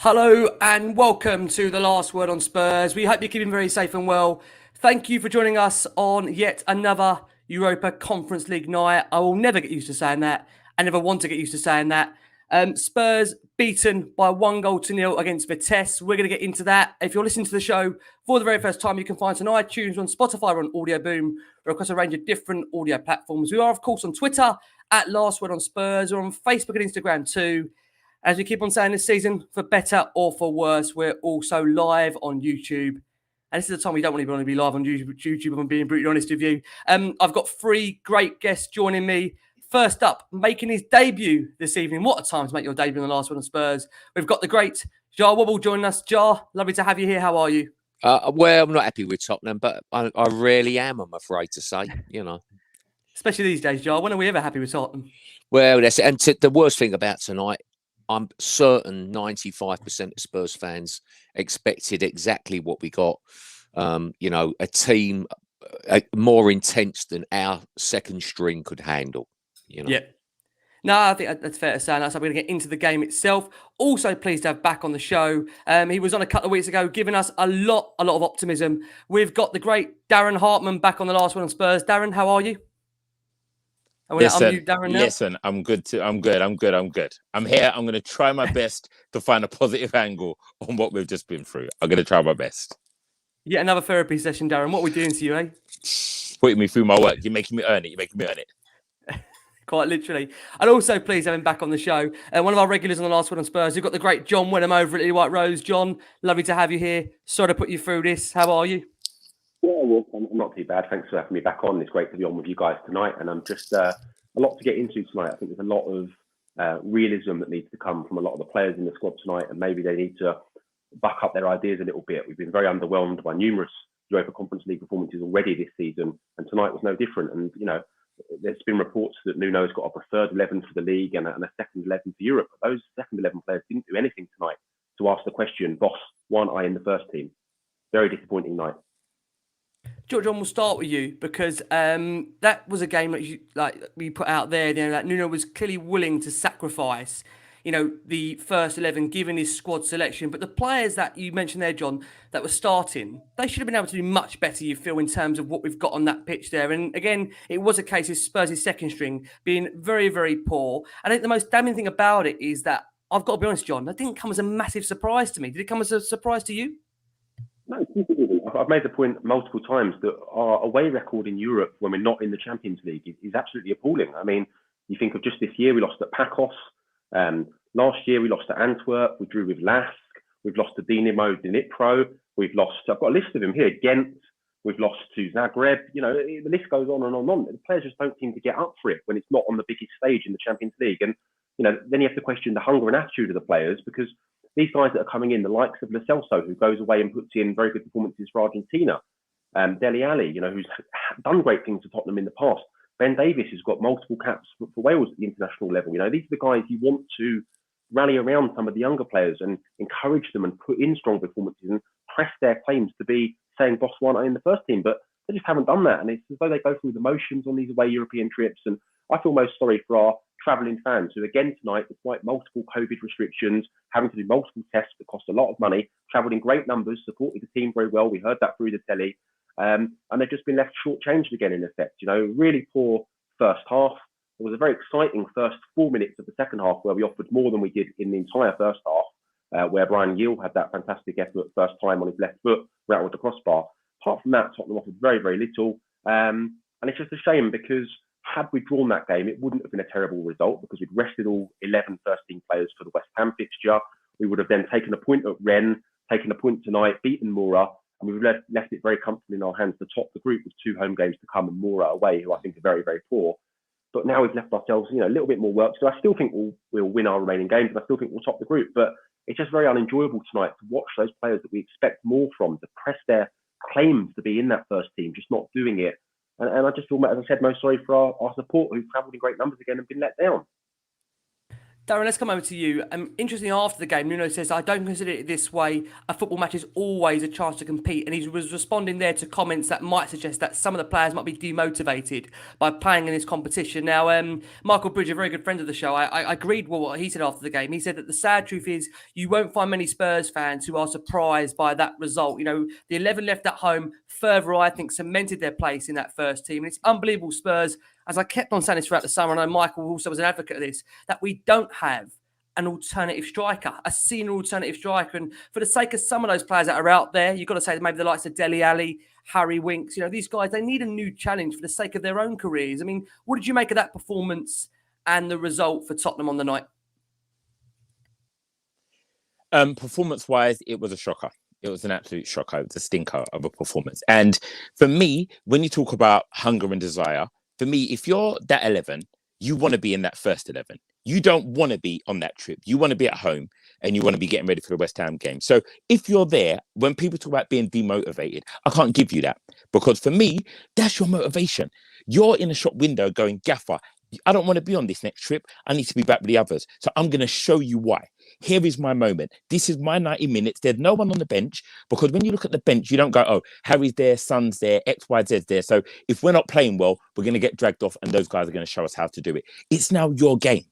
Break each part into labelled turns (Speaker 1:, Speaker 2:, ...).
Speaker 1: Hello and welcome to the Last Word on Spurs. We hope you're keeping very safe and well. Thank you for joining us on yet another Europa Conference League night. I will never get used to saying that. I never want to get used to saying that. Spurs beaten by 1-0 against Vitesse. We're going to get into that. If you're listening to the show for the very first time, you can find us on iTunes, on Spotify, or on Audio Boom, or across a range of different audio platforms. We are, of course, on Twitter at Last Word on Spurs, or on Facebook and Instagram too. As we keep on saying this season, for better or for worse, we're also live on YouTube. And this is the time we don't want to be live on YouTube, if I'm being brutally honest with you. I've got three great guests joining me. First up, making his debut this evening. What a time to make your debut in the Last One on Spurs. We've got the great Jah Wobble joining us. Jah, lovely to have you here. How are you?
Speaker 2: Well, I'm not happy with Tottenham, but I really am, I'm afraid to say,
Speaker 1: Especially these days, Jah. When are we ever happy with Tottenham?
Speaker 2: Well, that's it. And the worst thing about tonight, I'm certain 95% of Spurs fans expected exactly what we got. A team more intense than our second string could handle.
Speaker 1: Yeah. No, I think that's fair to say. That's how we're going to get into the game itself. Also, pleased to have back on the show. He was on a couple of weeks ago, giving us a lot of optimism. We've got the great Darren Hartman back on the Last One on Spurs. Darren, how are you?
Speaker 3: Listen, I'm good. I'm good. I'm here. I'm going to try my best to find a positive angle on what we've just been through. I'm going to try my best.
Speaker 1: Yet another therapy session, Darren. What are we doing to you, eh?
Speaker 3: Putting me through my work. You're making me earn it.
Speaker 1: Quite literally. And also pleased to have him back on the show. One of our regulars on the Last One on Spurs. We've got the great John Wenham over at Lilywhite Rose. John, lovely to have you here. Sorry to put you through this. How are you?
Speaker 4: Yeah, well, I'm not too bad. Thanks for having me back on. It's great to be on with you guys tonight. And I'm just a lot to get into tonight. I think there's a lot of realism that needs to come from a lot of the players in the squad tonight. And maybe they need to buck up their ideas a little bit. We've been very underwhelmed by numerous Europa Conference League performances already this season. And tonight was no different. And, there's been reports that Nuno's got a preferred 11 for the league and a second 11 for Europe. But those second 11 players didn't do anything tonight to ask the question, boss, why aren't I in the first team? Very disappointing night.
Speaker 1: John, we'll start with you because that was a game that we put out there. That Nuno was clearly willing to sacrifice, the first 11, given his squad selection. But the players that you mentioned there, John, that were starting, they should have been able to do much better, you feel, in terms of what we've got on that pitch there. And again, it was a case of Spurs' second string being very, very poor. I think the most damning thing about it is that, I've got to be honest, John, that didn't come as a massive surprise to me. Did it come as a surprise to you?
Speaker 4: No, I've made the point multiple times that our away record in Europe when we're not in the Champions League is absolutely appalling. I mean, you think of just this year, we lost at Pacos. Last year, we lost at Antwerp. We drew with Lask. We've lost to Dinamo Dnipro. We've lost, I've got a list of them here, Ghent. We've lost to Zagreb. The list goes on and on and on. The players just don't seem to get up for it when it's not on the biggest stage in the Champions League. And, then you have to question the hunger and attitude of the players because these guys that are coming in, the likes of Lo Celso, who goes away and puts in very good performances for Argentina, Dele Alli, who's done great things for Tottenham in the past. Ben Davies has got multiple caps for Wales at the international level. These are the guys you want to rally around some of the younger players and encourage them and put in strong performances and press their claims to be saying, boss, why not in the first team? But they just haven't done that. And it's as though they go through the motions on these away European trips. And I feel most sorry for our travelling fans who, again, tonight, despite multiple COVID restrictions, having to do multiple tests that cost a lot of money, travelled in great numbers, supported the team very well. We heard that through the telly. And they've just been left shortchanged again, in effect. Really poor first half. It was a very exciting first 4 minutes of the second half where we offered more than we did in the entire first half, where Brian Gill had that fantastic effort first time on his left foot, rattled the crossbar. Apart from that, Tottenham offered very, very little. And it's just a shame because had we drawn that game, it wouldn't have been a terrible result because we'd rested all 11 first-team players for the West Ham fixture. We would have then taken a point at Rennes, taken a point tonight, beaten Mora, and we would have left it very comfortably in our hands to top the group with 2 home games to come and Mora away, who I think are very, very poor. But now we've left ourselves, a little bit more work. So I still think we'll win our remaining games, and I still think we'll top the group. But it's just very unenjoyable tonight to watch those players that we expect more from, to press their claims to be in that first team, just not doing it. And I just feel, as I said, most sorry for our support who've travelled in great numbers again and been let down.
Speaker 1: Darren, let's come over to you. Interestingly, after the game, Nuno says, I don't consider it this way. A football match is always a chance to compete. And he was responding there to comments that might suggest that some of the players might be demotivated by playing in this competition. Now, Michael Bridge, a very good friend of the show, I agreed with what he said after the game. He said that the sad truth is you won't find many Spurs fans who are surprised by that result. You know, the 11 left at home further, I think, cemented their place in that first team. And it's unbelievable Spurs, as I kept on saying this throughout the summer, and I know Michael also was an advocate of this, that we don't have an alternative striker, a senior alternative striker. And for the sake of some of those players that are out there, you've got to say that maybe the likes of Dele Alli, Harry Winks, you know, these guys, they need a new challenge for the sake of their own careers. I mean, what did you make of that performance and the result for Tottenham on the night?
Speaker 3: Performance-wise, it was a shocker. It was an absolute shocker. It was a stinker of a performance. And for me, when you talk about hunger and desire, for me, if you're that 11, you want to be in that first 11. You don't want to be on that trip. You want to be at home and you want to be getting ready for the West Ham game. So if you're there, when people talk about being demotivated, I can't give you that, because for me, that's your motivation. You're in a shop window going, Gaffer, I don't want to be on this next trip. I need to be back with the others. So I'm going to show you why. Here is my moment. This is my 90 minutes. There's no one on the bench, because when you look at the bench, you don't go, oh, Harry's there, Son's there, X, Y, Z's there. So if we're not playing well, we're going to get dragged off and those guys are going to show us how to do it. It's now your game.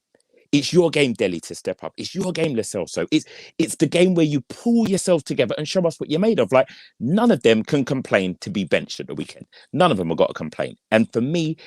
Speaker 3: It's your game, Dele, to step up. It's your game, Lo Celso. It's the game where you pull yourself together and show us what you're made of. Like, none of them can complain to be benched at the weekend. None of them have got to complain. And for me,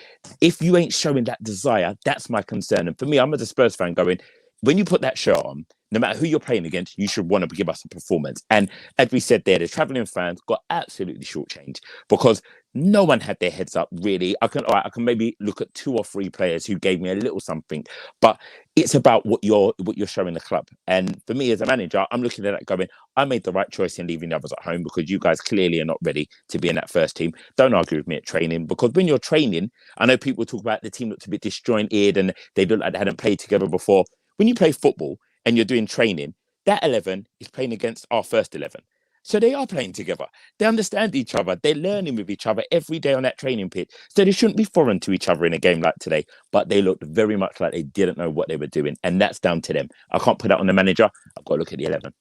Speaker 3: if you ain't showing that desire, that's my concern. And for me, I'm as a Spurs fan going, when you put that shirt on, no matter who you're playing against, you should want to give us a performance. And as we said there, the travelling fans got absolutely shortchanged, because no one had their heads up, really. I can maybe look at 2 or 3 players who gave me a little something, but it's about what you're showing the club. And for me as a manager, I'm looking at that going, I made the right choice in leaving the others at home, because you guys clearly are not ready to be in that first team. Don't argue with me at training, because when you're training, I know people talk about the team looked a bit disjointed and they looked like they hadn't played together before. When you play football and you're doing training, that 11 is playing against our first 11. So they are playing together. They understand each other. They're learning with each other every day on that training pitch. So they shouldn't be foreign to each other in a game like today. But they looked very much like they didn't know what they were doing. And that's down to them. I can't put that on the manager. I've got to look at the 11.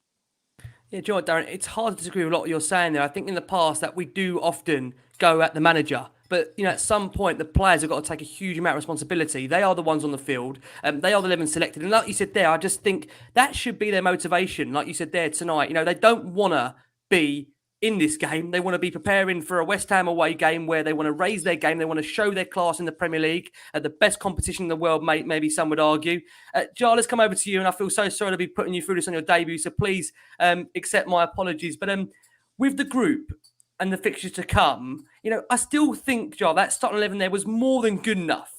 Speaker 1: Yeah, do you know what, Darren? It's hard to disagree with a lot of what you're saying there. I think in the past that we do often go at the manager. But, you know, at some point, the players have got to take a huge amount of responsibility. They are the ones on the field. They are the 11 selected. And like you said there, I just think that should be their motivation. Like you said there tonight, you know, they don't want to be in this game. They want to be preparing for a West Ham away game where they want to raise their game. They want to show their class in the Premier League at the best competition in the world, maybe some would argue. Jah, let's come over to you. And I feel so sorry to be putting you through this on your debut. So please accept my apologies. But with the group and the fixtures to come, you know, I still think, Jah, that starting 11 there was more than good enough,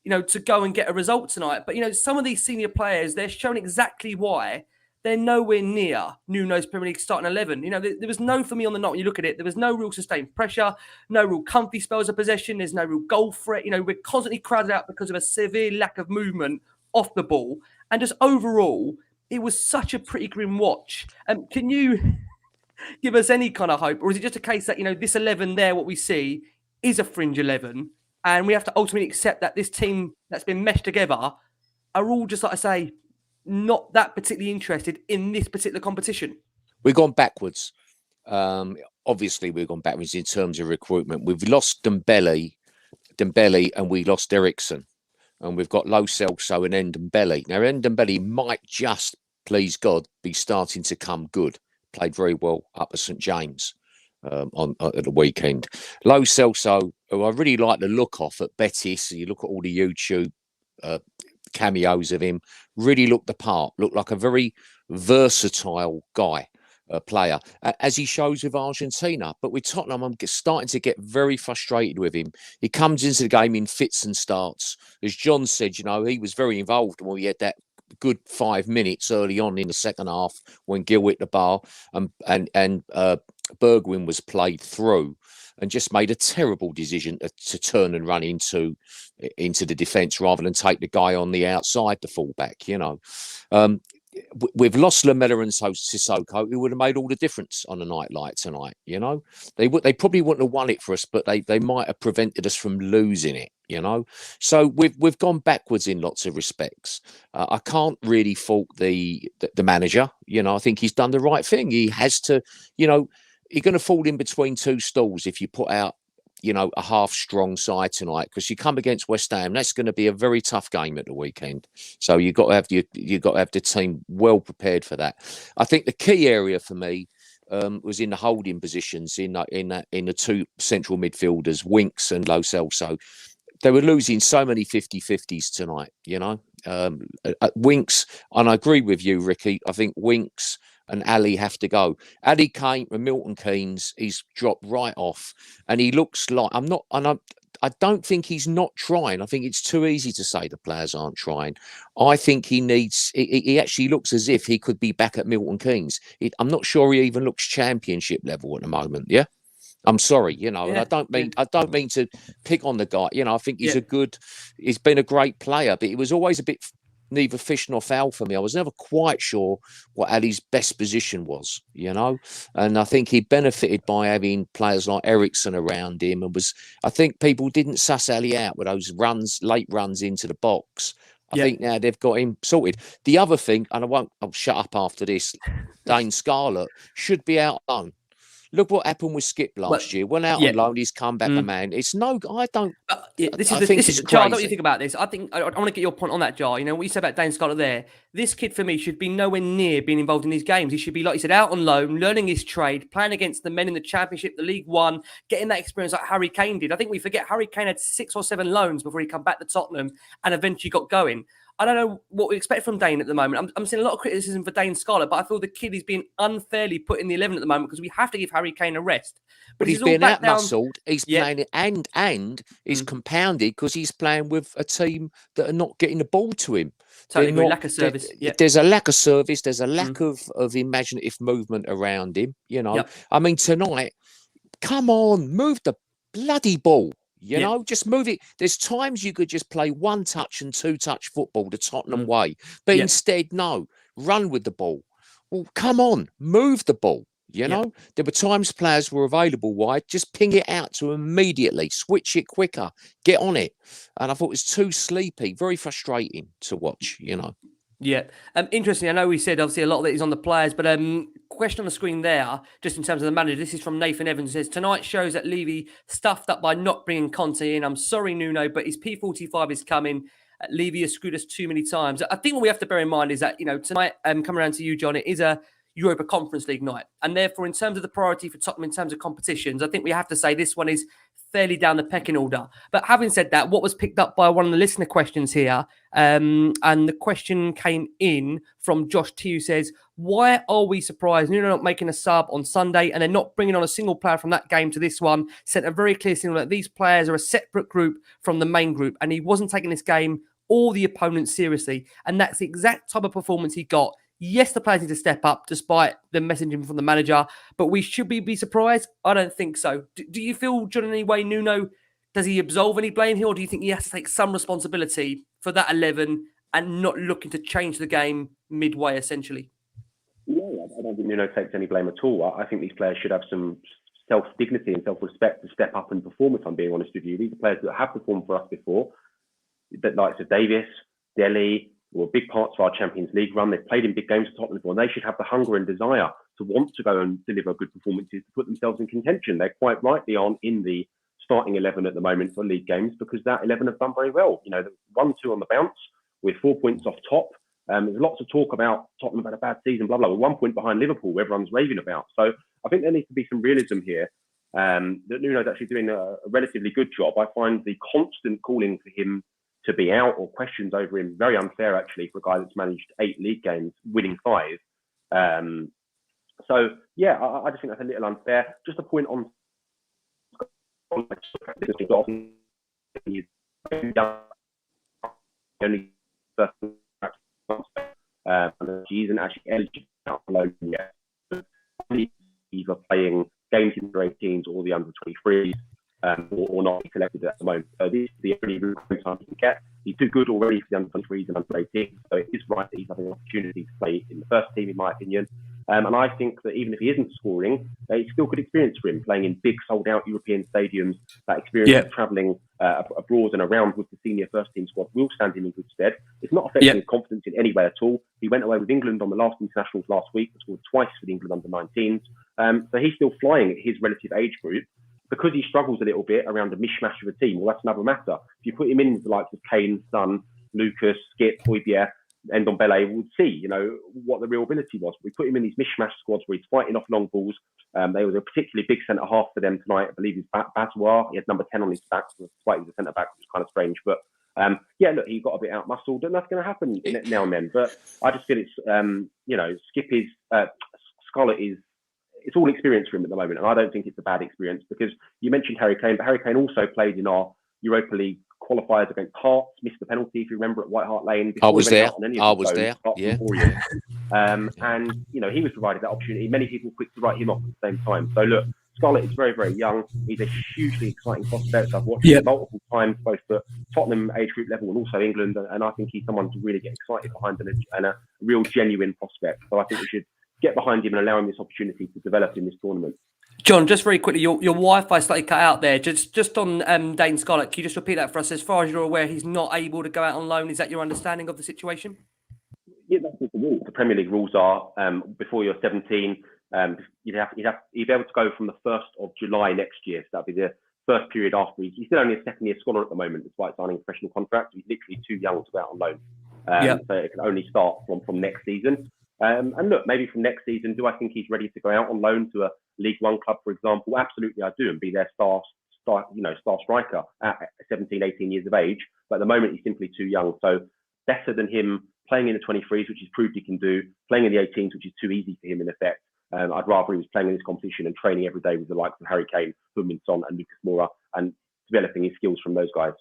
Speaker 1: you know, to go and get a result tonight. But, you know, some of these senior players, they're showing exactly why they're nowhere near Nuno's Premier League starting 11. You know, there was no, for me on the night, when you look at it, there was no real sustained pressure, no real comfy spells of possession. There's no real goal threat. You know, we're constantly crowded out because of a severe lack of movement off the ball. And just overall, it was such a pretty grim watch. Can you give us any kind of hope? Or is it just a case that, you know, this 11 there, what we see is a fringe 11, and we have to ultimately accept that this team that's been meshed together are all just, like I say, not that particularly interested in this particular competition?
Speaker 2: We've gone backwards. Obviously, we've gone backwards in terms of recruitment. We've lost Dembele, and we lost Ericsson. And we've got Lo Celso and Dembele. Now, Dembele might just, please God, be starting to come good. Played very well up at St James at the weekend. Lo Celso, who I really like the look of at Betis, you look at all the YouTube cameos of him, really looked the part, looked like a very versatile guy, player, as he shows with Argentina. But with Tottenham, I'm starting to get very frustrated with him. He comes into the game in fits and starts. As John said, you know, he was very involved when we had that good 5 minutes early on in the second half when Gil hit the bar and Bergwijn was played through and just made a terrible decision to turn and run into the defence rather than take the guy on the outside, the fullback, you know. With lost Lamella and Sissoko, it would have made all the difference on a night like tonight. You know, they probably wouldn't have won it for us, but they might have prevented us from losing it. You know, so we've gone backwards in lots of respects. I can't really fault the manager. You know, I think he's done the right thing. He has to. You know, you're going to fall in between two stools if you put out, you know, a half-strong side tonight, because you come against West Ham. That's going to be a very tough game at the weekend. So you've got to have the team well prepared for that. I think the key area for me was in the holding positions in the two central midfielders, Winks and Lo Celso. They were losing so many 50-50s tonight. You know, Winks, and I agree with you, Ricky. I think Winks and Ali have to go. Ali came and Milton Keynes, he's dropped right off, and he looks like I don't think he's not trying. I think it's too easy to say the players aren't trying. I think he actually looks as if he could be back at Milton Keynes. I'm not sure he even looks championship level at the moment. Yeah. I'm sorry, you know, and I don't mean to pick on the guy. You know, I think he's been a great player, but he was always a bit neither fish nor fowl for me. I was never quite sure what Ali's best position was, you know, and I think he benefited by having players like Ericsson around him, and I think people didn't suss Ali out with those late runs into the box. I think now they've got him sorted. The other thing, and I'll shut up after this, Dane Scarlett should be out on. Look what happened with Skip last year. Went out on loan, he's come back a man. It's no, I don't.
Speaker 1: This
Speaker 2: I
Speaker 1: is
Speaker 2: think it's
Speaker 1: Jar.
Speaker 2: crazy.
Speaker 1: What do you think about this? I want to get your point on that, Jar. You know what you said about Dane Scarlett there. This kid for me should be nowhere near being involved in these games. He should be, like you said, out on loan, learning his trade, playing against the men in the Championship, the League One, getting that experience like Harry Kane did. I think we forget Harry Kane had 6 or 7 loans before he come back to Tottenham and eventually got going. I don't know what we expect from Dane at the moment. I'm seeing a lot of criticism for Dane Scarlett, but I feel the kid is being unfairly put in the 11 at the moment because we have to give Harry Kane a rest.
Speaker 2: But he's being out-muscled. He's playing it and he's compounded because he's playing with a team that are not getting the ball to him.
Speaker 1: Totally, lack of service.
Speaker 2: There's a lack of service. There's a lack of imaginative movement around him. You know, I mean, tonight, come on, move the bloody ball. You know, just move it. There's times you could just play 1-touch and 2-touch football the Tottenham way. But instead, no, run with the ball. Well, come on, move the ball. You know, there were times players were available wide, just ping it out to immediately, switch it quicker, get on it. And I thought it was too sleepy, very frustrating to watch, you know.
Speaker 1: Yeah. Interesting. I know we said obviously a lot of it is on the players, but question on the screen there, just in terms of the manager. This is from Nathan Evans. It says, tonight shows that Levy stuffed up by not bringing Conte in. I'm sorry, Nuno, but his P45 is coming. Levy has screwed us too many times. I think what we have to bear in mind is that, you know, tonight, coming around to you, John, it is a Europa Conference League night. And therefore, in terms of the priority for Tottenham, in terms of competitions, I think we have to say this one is fairly down the pecking order. But having said that, what was picked up by one of the listener questions here, and the question came in from Josh T, who says, why are we surprised Nuno not making a sub on Sunday and then not bringing on a single player from that game to this one? Sent a very clear signal that these players are a separate group from the main group, and he wasn't taking this game or the opponent seriously. And that's the exact type of performance he got. Yes, the players need to step up despite the messaging from the manager, but we should be surprised? I don't think so. Do you feel, John, in any way, Nuno, does he absolve any blame here, or do you think he has to take some responsibility for that 11 and not looking to change the game midway, essentially?
Speaker 4: No, I don't think Nuno takes any blame at all. I think these players should have some self-dignity and self-respect to step up and perform, if I'm being honest with you. These are players that have performed for us before, the likes of Davis, Dele, were big parts of our Champions League run. They've played in big games for Tottenham before, and they should have the hunger and desire to want to go and deliver good performances to put themselves in contention. They quite rightly aren't in the starting 11 at the moment for league games because that 11 have done very well. You know, 1-2 on the bounce with 4 points off top. There's lots of talk about Tottenham had a bad season, blah, blah. We're 1 point behind Liverpool, everyone's raving about. So I think there needs to be some realism here. That Nuno's actually doing a relatively good job. I find the constant calling for him to be out or questions over him very unfair, actually, for a guy that's managed 8 league games, winning 5. So, yeah, I just think that's a little unfair. Just a point on he isn't actually eligible out for loan yet. Either playing games in the 18s or the under 23s. or not be selected at the moment. So this is the only recruitment time he can get. He's too good already for the under-23s and under-18s, so it is right that he's having an opportunity to play in the first team, in my opinion. And I think that even if he isn't scoring, it's still good experience for him, playing in big, sold-out European stadiums. That experience of travelling abroad and around with the senior first-team squad will stand him in good stead. It's not affecting his confidence in any way at all. He went away with England on the last internationals last week, scored twice for the England under-19s. So he's still flying at his relative age group. Because he struggles a little bit around a mishmash of a team, well, that's another matter. If you put him in with the likes of Kane, Son, Lucas, Skip, Højbjerg, and Ndombele, we'll see, what the real ability was. We put him in these mishmash squads where he's fighting off long balls. They was a particularly big centre half for them tonight. I believe it's Bazois. He had number 10 on his back, so despite he was a centre back, which was kind of strange. But look, he got a bit out muscled, and that's going to happen now and then. But I just feel it's, Skip is, Scarlett is. It's all experience for him at the moment, and I don't think it's a bad experience because you mentioned Harry Kane, but Harry Kane also played in our Europa League qualifiers against Hearts, missed the penalty, if you remember, at White Hart Lane.
Speaker 2: I was there. Yeah.
Speaker 4: And, he was provided that opportunity. Many people quick to write him off at the same time. So, look, Scarlett is very, very young. He's a hugely exciting prospect. I've watched him multiple times, both at Tottenham age group level and also England, and I think he's someone to really get excited behind and a real genuine prospect. So I think we should get behind him and allow him this opportunity to develop in this tournament.
Speaker 1: John, just very quickly, your Wi-Fi slightly cut out there. Just on Dane Scarlett, can you just repeat that for us? As far as you're aware, he's not able to go out on loan. Is that your understanding of the situation?
Speaker 4: Yeah, that's what the rules. The Premier League rules are before you're 17, you'd be able to go from the 1st of July next year. So that'd be the first period after. He's still only a second-year scholar at the moment, despite signing a professional contract. He's literally too young to go out on loan. So it can only start from next season. And look, maybe from next season, do I think he's ready to go out on loan to a League One club, for example? Absolutely, I do, and be their star striker at 17, 18 years of age. But at the moment, he's simply too young. So better than him playing in the 23s, which he's proved he can do, playing in the 18s, which is too easy for him in effect. I'd rather he was playing in this competition and training every day with the likes of Harry Kane, Heung-min Son, and Lucas Moura, and developing his skills from those guys.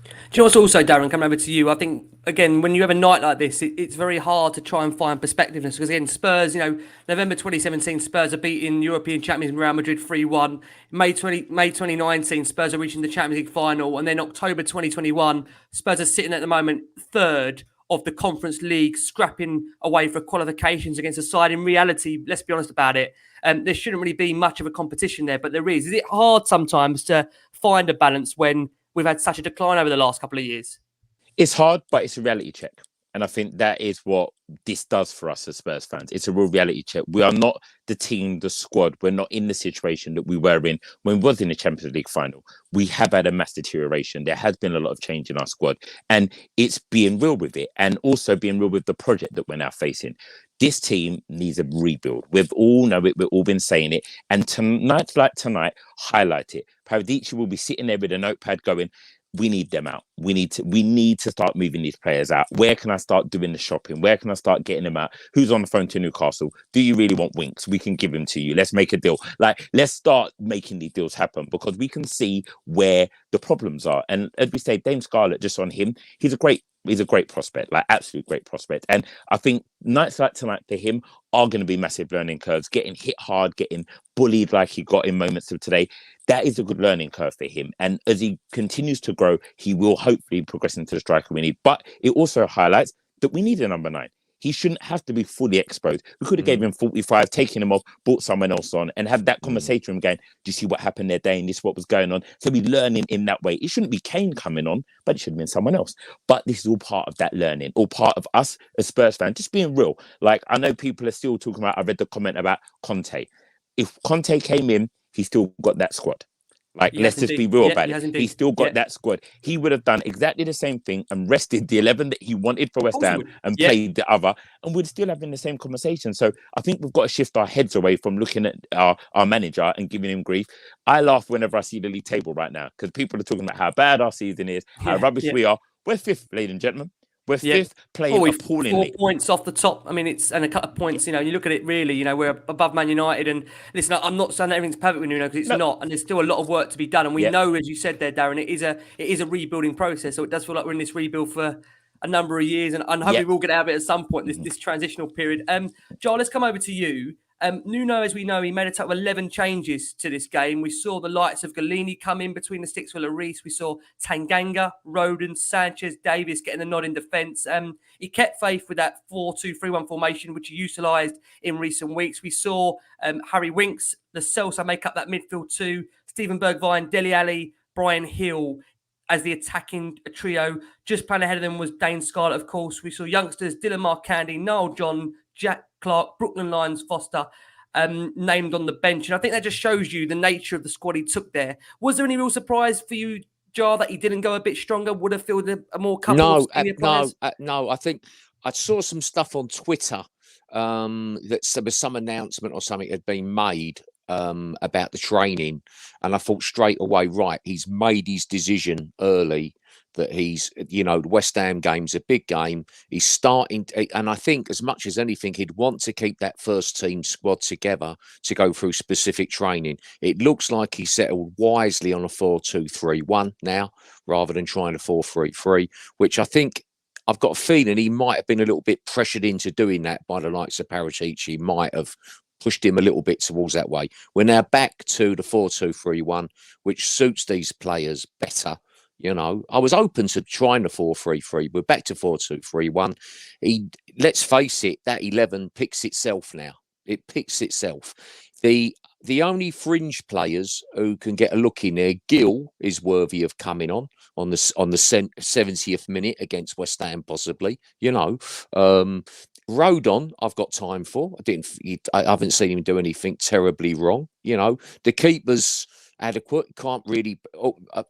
Speaker 1: Do you know what's also, Darren, coming over to you, I think, again, when you have a night like this, it's very hard to try and find perspectiveness because, again, Spurs, November 2017, Spurs are beating European champions Real Madrid 3-1. May 2019, Spurs are reaching the Champions League final. And then October 2021, Spurs are sitting at the moment third of the Conference League, scrapping away for qualifications against a side. In reality, let's be honest about it, there shouldn't really be much of a competition there, but there is. Is it hard sometimes to find a balance when we've had such a decline over the last couple of years?
Speaker 3: It's hard, but it's a reality check. And I think that is what this does for us as Spurs fans. It's a real reality check. We are not the team, the squad. We're not in the situation that we were in when we was in the Champions League final. We have had a mass deterioration. There has been a lot of change in our squad. And it's being real with it and also being real with the project that we're now facing. This team needs a rebuild. We've all know it. We've all been saying it. And tonight, highlight it. Paradici will be sitting there with a notepad going, we need them out. We need to start moving these players out. Where can I start doing the shopping? Where can I start getting them out? Who's on the phone to Newcastle? Do you really want Winks? We can give him to you. Let's make a deal. Let's start making these deals happen because we can see where the problems are. And as we say, Dame Scarlett, just on him, he's a great prospect, absolute great prospect. And I think nights like tonight for him are going to be massive learning curves, getting hit hard, getting bullied like he got in moments of today. That is a good learning curve for him. And as he continues to grow, he will hopefully progress into the striker we need. But it also highlights that we need a number 9. He shouldn't have to be fully exposed. We could have gave him 45, taken him off, brought someone else on and have that conversation with him going, do you see what happened there, Dane? This is what was going on. So we learning in that way. It shouldn't be Kane coming on, but it should have been someone else. But this is all part of that learning, all part of us as Spurs fans, just being real. I know people are still talking about, I read the comment about Conte. If Conte came in, he still got that squad. Let's just be real about it. He still got that squad. He would have done exactly the same thing and rested the 11 that he wanted for West Ham and played the other, and we'd still having the same conversation. So I think we've got to shift our heads away from looking at our manager and giving him grief. I laugh whenever I see the league table right now because people are talking about how bad our season is, how rubbish we are. We're 5th, ladies and gentlemen. We're 5th, playing appallingly.
Speaker 1: 4 points off the top. I mean, it's and a couple of points. You look at it really. We're above Man United, and listen, I'm not saying that everything's perfect with Nuno because it's not, and there's still a lot of work to be done. And we know, as you said there, Darren, it is a rebuilding process. So it does feel like we're in this rebuild for a number of years, and hopefully we'll get out of it at some point. This transitional period. John, let's come over to you. Nuno, as we know, he made a total of 11 changes to this game. We saw the likes of Galini come in between the sticks for Lloris. We saw Tanganga, Rodon, Sanchez, Davis getting the nod in defence. He kept faith with that 4-2-3-1 formation, which he utilised in recent weeks. We saw Harry Winks, the Celso make up that midfield too. Stephen Bergwijn, Dele Alli, Brian Hill as the attacking trio. Just playing ahead of them was Dane Scarlett, of course. We saw youngsters Dylan Marcandy, Noel John, Jack Clark, Brooklyn Lions Foster named on the bench. And I think that just shows you the nature of the squad he took there. Was there any real surprise for you, Jar, that he didn't go a bit stronger? Would have fielded a more couple of senior players?
Speaker 2: No. I think I saw some stuff on Twitter that there was some announcement or something had been made about the training, and I thought straight away, right, he's made his decision early that he's, the West Ham game's a big game. He's starting, and I think as much as anything, he'd want to keep that first team squad together to go through specific training. It looks like he settled wisely on a 4-2-3-1 now, rather than trying a 4-3-3, which I think I've got a feeling he might have been a little bit pressured into doing that by the likes of Paratici. He might have pushed him a little bit towards that way. We're now back to the 4-2-3-1, which suits these players better. I was open to trying the 4-3-3. We're back to 4-2-3-1. Let's face it, that 11 picks itself now. It picks itself. The only fringe players who can get a look in there, Gill is worthy of coming on the 70th minute against West Ham, possibly. Rodon, I've got time for. I haven't seen him do anything terribly wrong. The keeper's adequate. Can't really.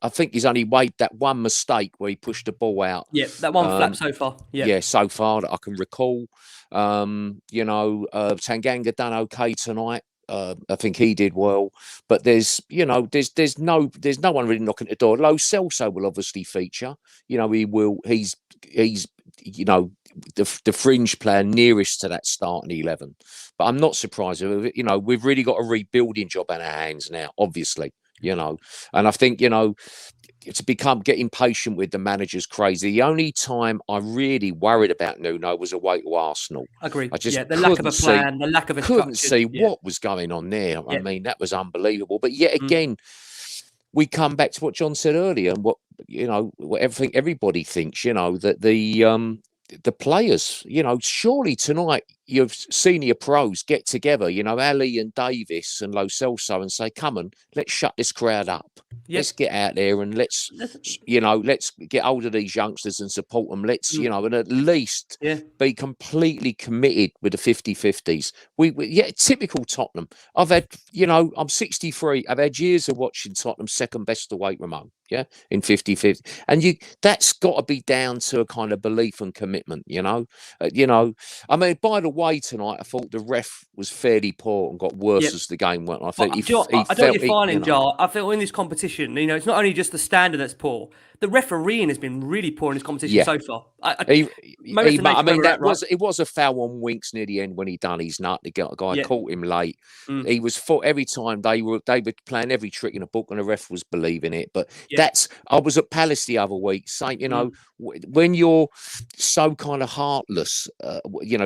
Speaker 2: I think he's only made that one mistake where he pushed the ball out.
Speaker 1: Yeah, that one flap so far. Yeah,
Speaker 2: so far that I can recall. Tanganga done okay tonight. I think he did well, but there's no one really knocking at the door. Lo Celso will obviously feature. He will. He's the fringe player nearest to that starting 11. But I'm not surprised. We've really got a rebuilding job on our hands now, obviously. And I think to get impatient with the manager's crazy. The only time I really worried about Nuno was away to Arsenal.
Speaker 1: Agreed.
Speaker 2: I just
Speaker 1: the lack of a plan, the lack of a
Speaker 2: couldn't
Speaker 1: structure.
Speaker 2: see what was going on there. I mean, that was unbelievable. But yet again, we come back to what John said earlier, and what everybody thinks. That the players, surely tonight your senior pros get together, Ali and Davis and Lo Celso, and say, come on, let's shut this crowd up. Yep. Let's get out there and let's get hold of these youngsters and support them. Let's, and at least be completely committed with the 50-50s. Typical Tottenham. I've had, I'm 63. I've had years of watching Tottenham second best away remote. In 50-50. And that's got to be down to a kind of belief and commitment, I mean, by the way, tonight, I thought the ref was fairly poor and got worse as the game went. I think I don't know what you're finding, Jar.
Speaker 1: I feel in this competition, it's not only just the standard that's poor. The refereeing has been really poor in this competition so far.
Speaker 2: It was a foul on Winks near the end when he done his nut. The guy caught him late. He was every time they were playing every trick in the book, and the ref was believing it. But I was at Palace the other week saying, when you're so kind of heartless,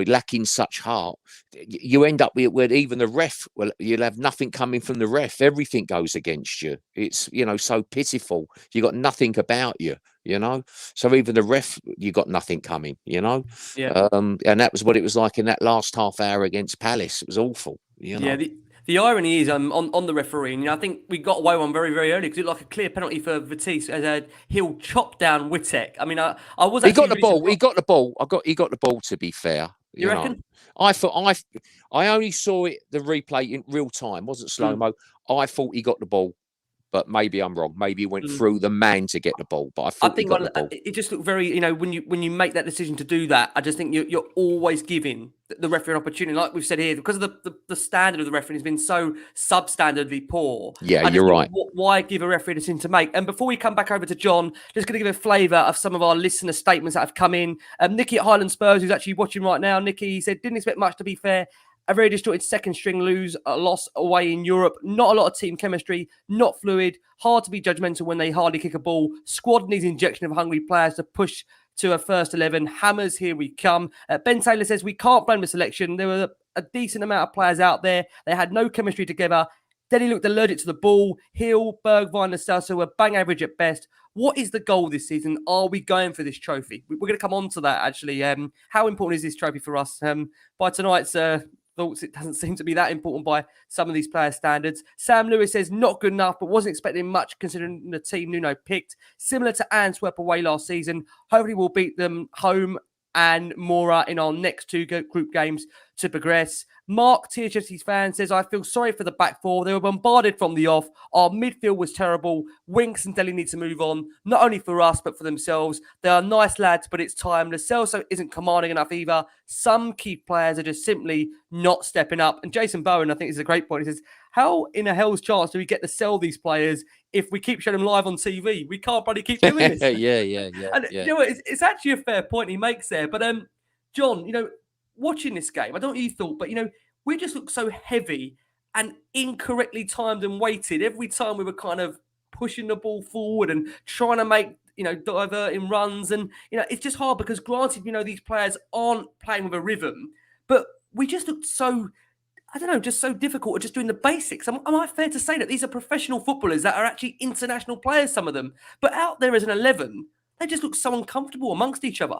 Speaker 2: lacking such heart, you end up with even the ref. Well, you'll have nothing coming from the ref. Everything goes against you. It's so pitiful. You got nothing about you. So even the ref, you got nothing coming. And that was what it was like in that last half hour against Palace. It was awful.
Speaker 1: The irony is on the refereeing, I think we got away one very, very early because it looked like a clear penalty for Vitesse as Hill chopped down Wittek. I mean, I was.
Speaker 2: He got the ball. He got the ball. He got the ball. To be fair,
Speaker 1: you reckon?
Speaker 2: I thought I only saw it the replay in real time. Wasn't slow mo. I thought he got the ball. But maybe I'm wrong. Maybe he went through the man to get the ball. But I think he got the ball.
Speaker 1: It just looked very, when you make that decision to do that, I just think you're always giving the referee an opportunity. Like we've said here, because of the standard of the referee has been so substandardly poor.
Speaker 2: Yeah, you're right.
Speaker 1: Why give a referee a decision to make? And before we come back over to John, just going to give a flavour of some of our listener statements that have come in. Nicky at Highland Spurs, who's actually watching right now. Nicky, he said, didn't expect much, to be fair. A very distorted second string loss away in Europe. Not a lot of team chemistry, not fluid, hard to be judgmental when they hardly kick a ball. Squad needs injection of hungry players to push to a first 11. Hammers, here we come. Ben Taylor says, we can't blame the selection. There were a decent amount of players out there. They had no chemistry together. Dele looked allergic to the ball. Hill, Bergwijn, and Celso were bang average at best. What is the goal this season? Are we going for this trophy? We're going to come on to that, actually. How important is this trophy for us? By tonight's thoughts, it doesn't seem to be that important by some of these players' standards. Sam Lewis says not good enough, but wasn't expecting much considering the team Nuno picked. Similar to Antwerp away last season. Hopefully we'll beat them home and Mora in our next two group games to progress. Mark, THFC's fan, says, I feel sorry for the back four. They were bombarded from the off. Our midfield was terrible. Winks and Dele need to move on, not only for us, but for themselves. They are nice lads, but it's time. Lo Celso isn't commanding enough either. Some key players are just simply not stepping up. And Jason Bowen, I think, is a great point. He says, how in a hell's chance do we get to sell these players if we keep showing them live on TV? We can't bloody keep doing this.
Speaker 2: yeah.
Speaker 1: And you know what, it's actually a fair point he makes there. But John, watching this game, I don't know what you thought, but we just looked so heavy and incorrectly timed and weighted every time we were kind of pushing the ball forward and trying to make diverting runs. And it's just hard because granted, these players aren't playing with a rhythm, but we just looked so, I don't know, just so difficult at just doing the basics. Am I fair to say that these are professional footballers that are actually international players, some of them, but out there as an 11, they just look so uncomfortable amongst each other.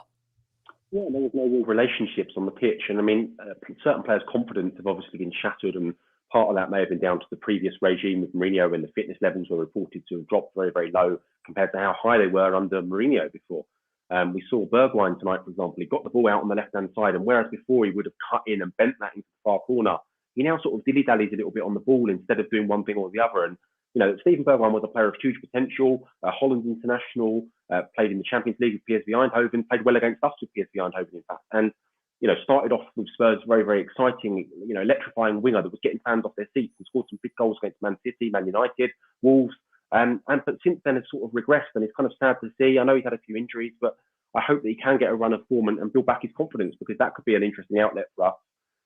Speaker 4: Yeah, there was no real relationships on the pitch. And I mean, certain players' confidence have obviously been shattered. And part of that may have been down to the previous regime with Mourinho when the fitness levels were reported to have dropped very, very low compared to how high they were under Mourinho before. We saw Bergwijn tonight, for example. He got the ball out on the left-hand side. And whereas before he would have cut in and bent that into the far corner, he now sort of dilly-dallies a little bit on the ball instead of doing one thing or the other. And Steven Bergwijn was a player of huge potential, Holland international, played in the Champions League with PSV Eindhoven, played well against us with PSV Eindhoven, in fact. And, started off with Spurs, very, very exciting, electrifying winger that was getting fans off their seats and scored some big goals against Man City, Man United, Wolves. But since then has sort of regressed, and it's kind of sad to see. I know he's had a few injuries, but I hope that he can get a run of form and build back his confidence, because that could be an interesting outlet for us.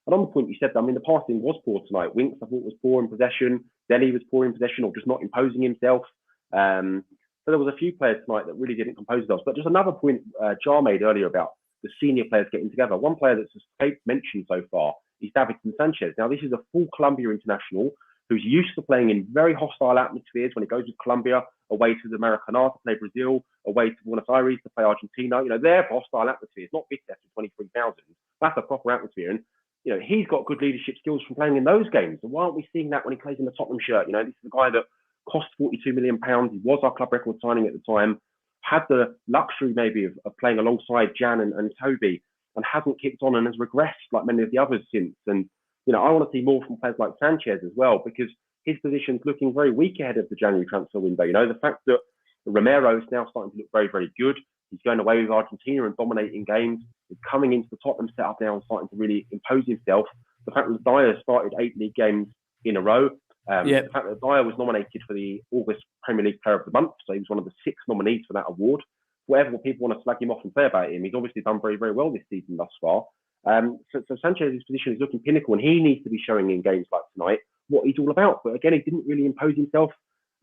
Speaker 4: And on the point you said, I mean, the passing was poor tonight. Winks, I thought, was poor in possession. Dele was poor in possession, or just not imposing himself. So there was a few players tonight that really didn't compose themselves. But just another point Jah made earlier about the senior players getting together. One player that's escaped mention so far is Davidson Sanchez. Now, this is a full Colombia international who's used to playing in very hostile atmospheres when he goes with Colombia, away to the Maracanã to play Brazil, away to Buenos Aires to play Argentina. They're hostile atmospheres, not Vitesse with 23,000. That's a proper atmosphere. And he's got good leadership skills from playing in those games. And why aren't we seeing that when he plays in the Tottenham shirt? This is a guy that cost £42 million. He was our club record signing at the time, had the luxury maybe of playing alongside Jan and Toby, and hasn't kicked on and has regressed like many of the others since. And, I want to see more from players like Sanchez as well, because his position's looking very weak ahead of the January transfer window. The fact that Romero is now starting to look very, very good. He's going away with Argentina and dominating games. He's coming into the Tottenham setup now and starting to really impose himself. The fact that Dyer started 8 league games in a row. The fact that Dyer was nominated for the August Premier League Player of the Month, so he was one of the 6 nominees for that award. Whatever people want to slag him off and say about him, he's obviously done very, very well this season thus far. So Sanchez's position is looking pinnacle, and he needs to be showing in games like tonight what he's all about. But again, he didn't really impose himself.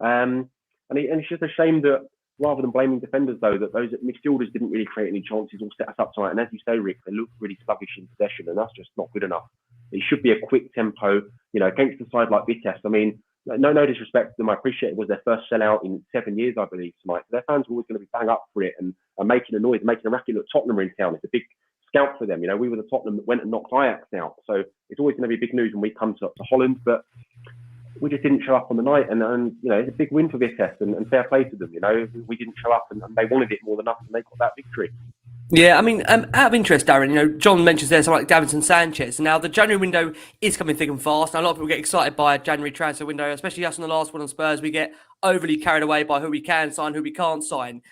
Speaker 4: And it's just a shame that, rather than blaming defenders, though, that those midfielders didn't really create any chances or set us up tonight. And as you say, Rick, they looked really sluggish in possession, and that's just not good enough. It should be a quick tempo, against a side like Vitesse. I mean, no disrespect to them. I appreciate it was their first sellout in 7 years, I believe, tonight. So their fans are always going to be bang up for it and making a noise, making a racket. Look, Tottenham are in town. It's a big scout for them. We were the Tottenham that went and knocked Ajax out. So it's always going to be big news when we come to Holland. But we just didn't show up on the night, and it's a big win for Vitesse and fair play to them. We didn't show up, and they wanted it more than us, and they got that victory.
Speaker 1: Yeah, I mean, out of interest, Darren, John mentions there someone like Davidson Sanchez. Now, the January window is coming thick and fast. Now, a lot of people get excited by a January transfer window, especially us on the Last Word On Spurs. We get overly carried away by who we can sign, who we can't sign.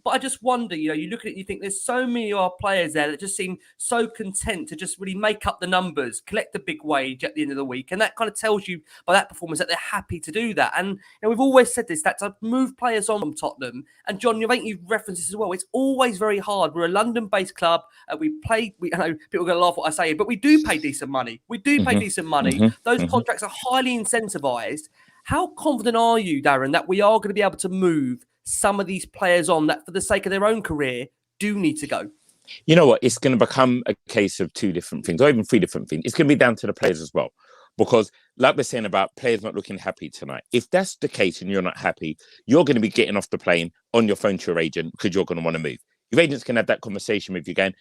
Speaker 1: But I just wonder, you look at it, you think there's so many of our players there that just seem so content to just really make up the numbers, collect the big wage at the end of the week. And that kind of tells you by that performance that they're happy to do that. And we've always said this, that to move players on from Tottenham. And John, I think you've referenced this as well. It's always very hard. We're a London-based club. I know people are going to laugh at what I say, but we do pay decent money. We do pay decent money. Those contracts are highly incentivized. How confident are you, Darren, that we are going to be able to move some of these players on that, for the sake of their own career, do need to go?
Speaker 3: You know what? It's going to become a case of two different things, or even three different things. It's going to be down to the players as well. Because, like we're saying about players not looking happy tonight, if that's the case and you're not happy, you're going to be getting off the plane on your phone to your agent because you're going to want to move. Your agent's going to have that conversation with you, going,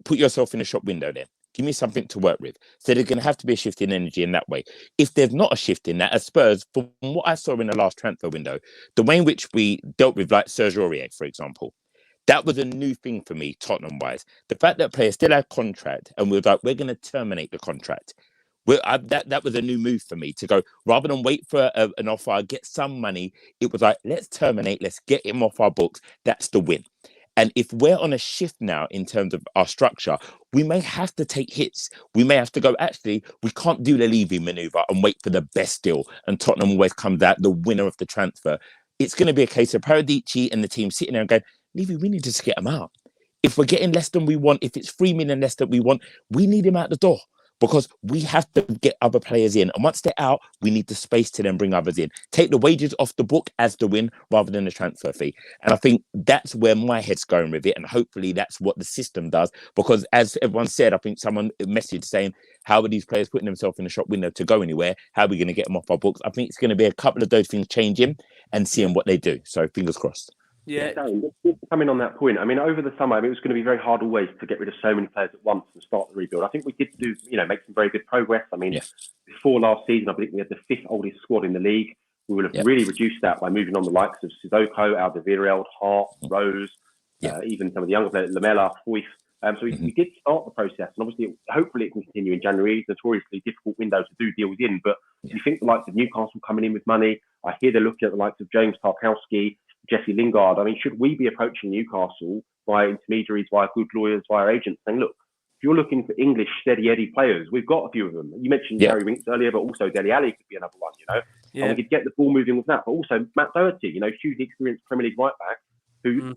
Speaker 3: put yourself in a shop window then. Give me something to work with. So there's going to have to be a shift in energy in that way. If there's not a shift in that, as Spurs, from what I saw in the last transfer window, the way in which we dealt with, like, Serge Aurier, for example, that was a new thing for me, Tottenham-wise. The fact that players still had contract and we were like, we're going to terminate the contract. That was a new move for me to go, rather than wait for an offer, get some money. It was like, let's terminate, let's get him off our books. That's the win. And if we're on a shift now in terms of our structure, we may have to take hits. We may have to go, actually, we can't do the Levy maneuver and wait for the best deal. And Tottenham always comes out the winner of the transfer. It's going to be a case of Paradici and the team sitting there and going, Levy, we need to just get him out. If we're getting less than we want, if it's 3 million less than we want, we need him out the door. Because we have to get other players in. And once they're out, we need the space to then bring others in. Take the wages off the book as the win rather than the transfer fee. And I think that's where my head's going with it. And hopefully that's what the system does. Because as everyone said, I think someone messaged saying, how are these players putting themselves in the shop window to go anywhere? How are we going to get them off our books? I think it's going to be a couple of those things changing and seeing what they do. So fingers crossed.
Speaker 1: Yeah.
Speaker 4: Coming on that point, I mean, over the summer, it was going to be very hard always to get rid of so many players at once and start the rebuild. I think we did do, make some very good progress. I mean, before last season, I believe we had the 5th oldest squad in the league. We would have really reduced that by moving on the likes of Sissoko, Alderweireld, Hart, Rose, even some of the younger players, Lamela, Foyth. So we did start the process, and obviously, hopefully it can continue in January. It's a notoriously difficult window to do deals in, but you think the likes of Newcastle coming in with money. I hear they're looking at the likes of James Tarkowski, Jesse Lingard. I mean, should we be approaching Newcastle via intermediaries, via good lawyers, via agents, saying, look, if you're looking for English steady Eddie players, we've got a few of them. You mentioned Gary Winks earlier, but also Dele Alli could be another one, And we could get the ball moving with that. But also Matt Doherty, hugely experienced Premier League right back, who,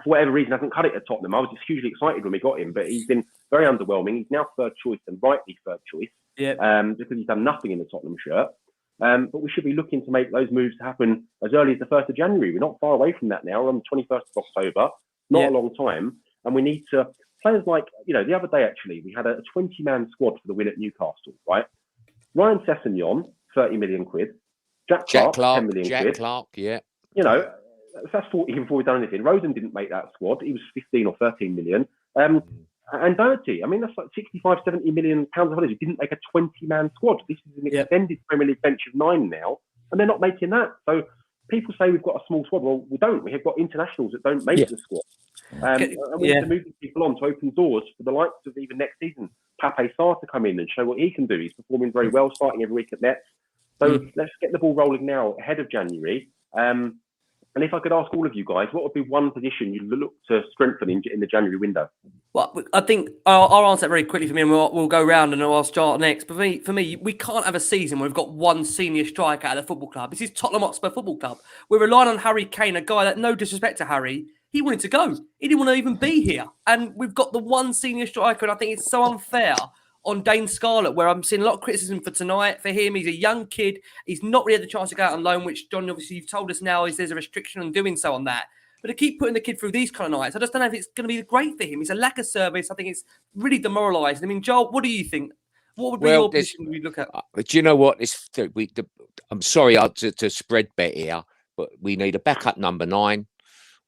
Speaker 4: for whatever reason, hasn't cut it at Tottenham. I was just hugely excited when we got him, but he's been very underwhelming. He's now third choice, and rightly third choice, because he's done nothing in the Tottenham shirt. But we should be looking to make those moves happen as early as the 1st of January. We're not far away from that now. We're on the 21st of October, not a long time. And we need to, players like, the other day actually, we had a 20-man squad for the win at Newcastle, right? Ryan Sessegnon, 30 million quid. Jack Clark, 10 million quid.
Speaker 2: Jack Clark,
Speaker 4: That's 40 before we've done anything. Rosen didn't make that squad. He was 15 or 13 million. And Doherty, I mean, that's like 65, 70 million pounds of holidays. He didn't make a 20-man squad. This is an extended Premier League bench of 9 now, and they're not making that. So people say we've got a small squad. Well, we don't. We have got internationals that don't make the squad. And we need to move these people on to open doors for the likes of even next season. Pape Sarr to come in and show what he can do. He's performing very well, starting every week at Nets. So let's get the ball rolling now ahead of January. And if I could ask all of you guys, what would be one position you'd look to strengthen in the January window?
Speaker 1: Well, I think I'll answer that very quickly for me, and we'll go round and I'll start next. But for me, we can't have a season where we've got one senior striker at a football club. This is Tottenham Hotspur Football Club. We're relying on Harry Kane, a guy that, no disrespect to Harry, he wanted to go. He didn't want to even be here. And we've got the one senior striker, and I think it's so unfair on Dane Scarlett, where I'm seeing a lot of criticism for tonight. For him, he's a young kid. He's not really had the chance to go out on loan, which, John, obviously you've told us now is there's a restriction on doing so on that. But to keep putting the kid through these kind of nights, I just don't know if it's going to be great for him. It's a lack of service. I think it's really demoralising. I mean, Joel, what do you think? What would be your position we look at?
Speaker 2: Do you know what? I'm sorry to spread bet here, but we need a backup number 9.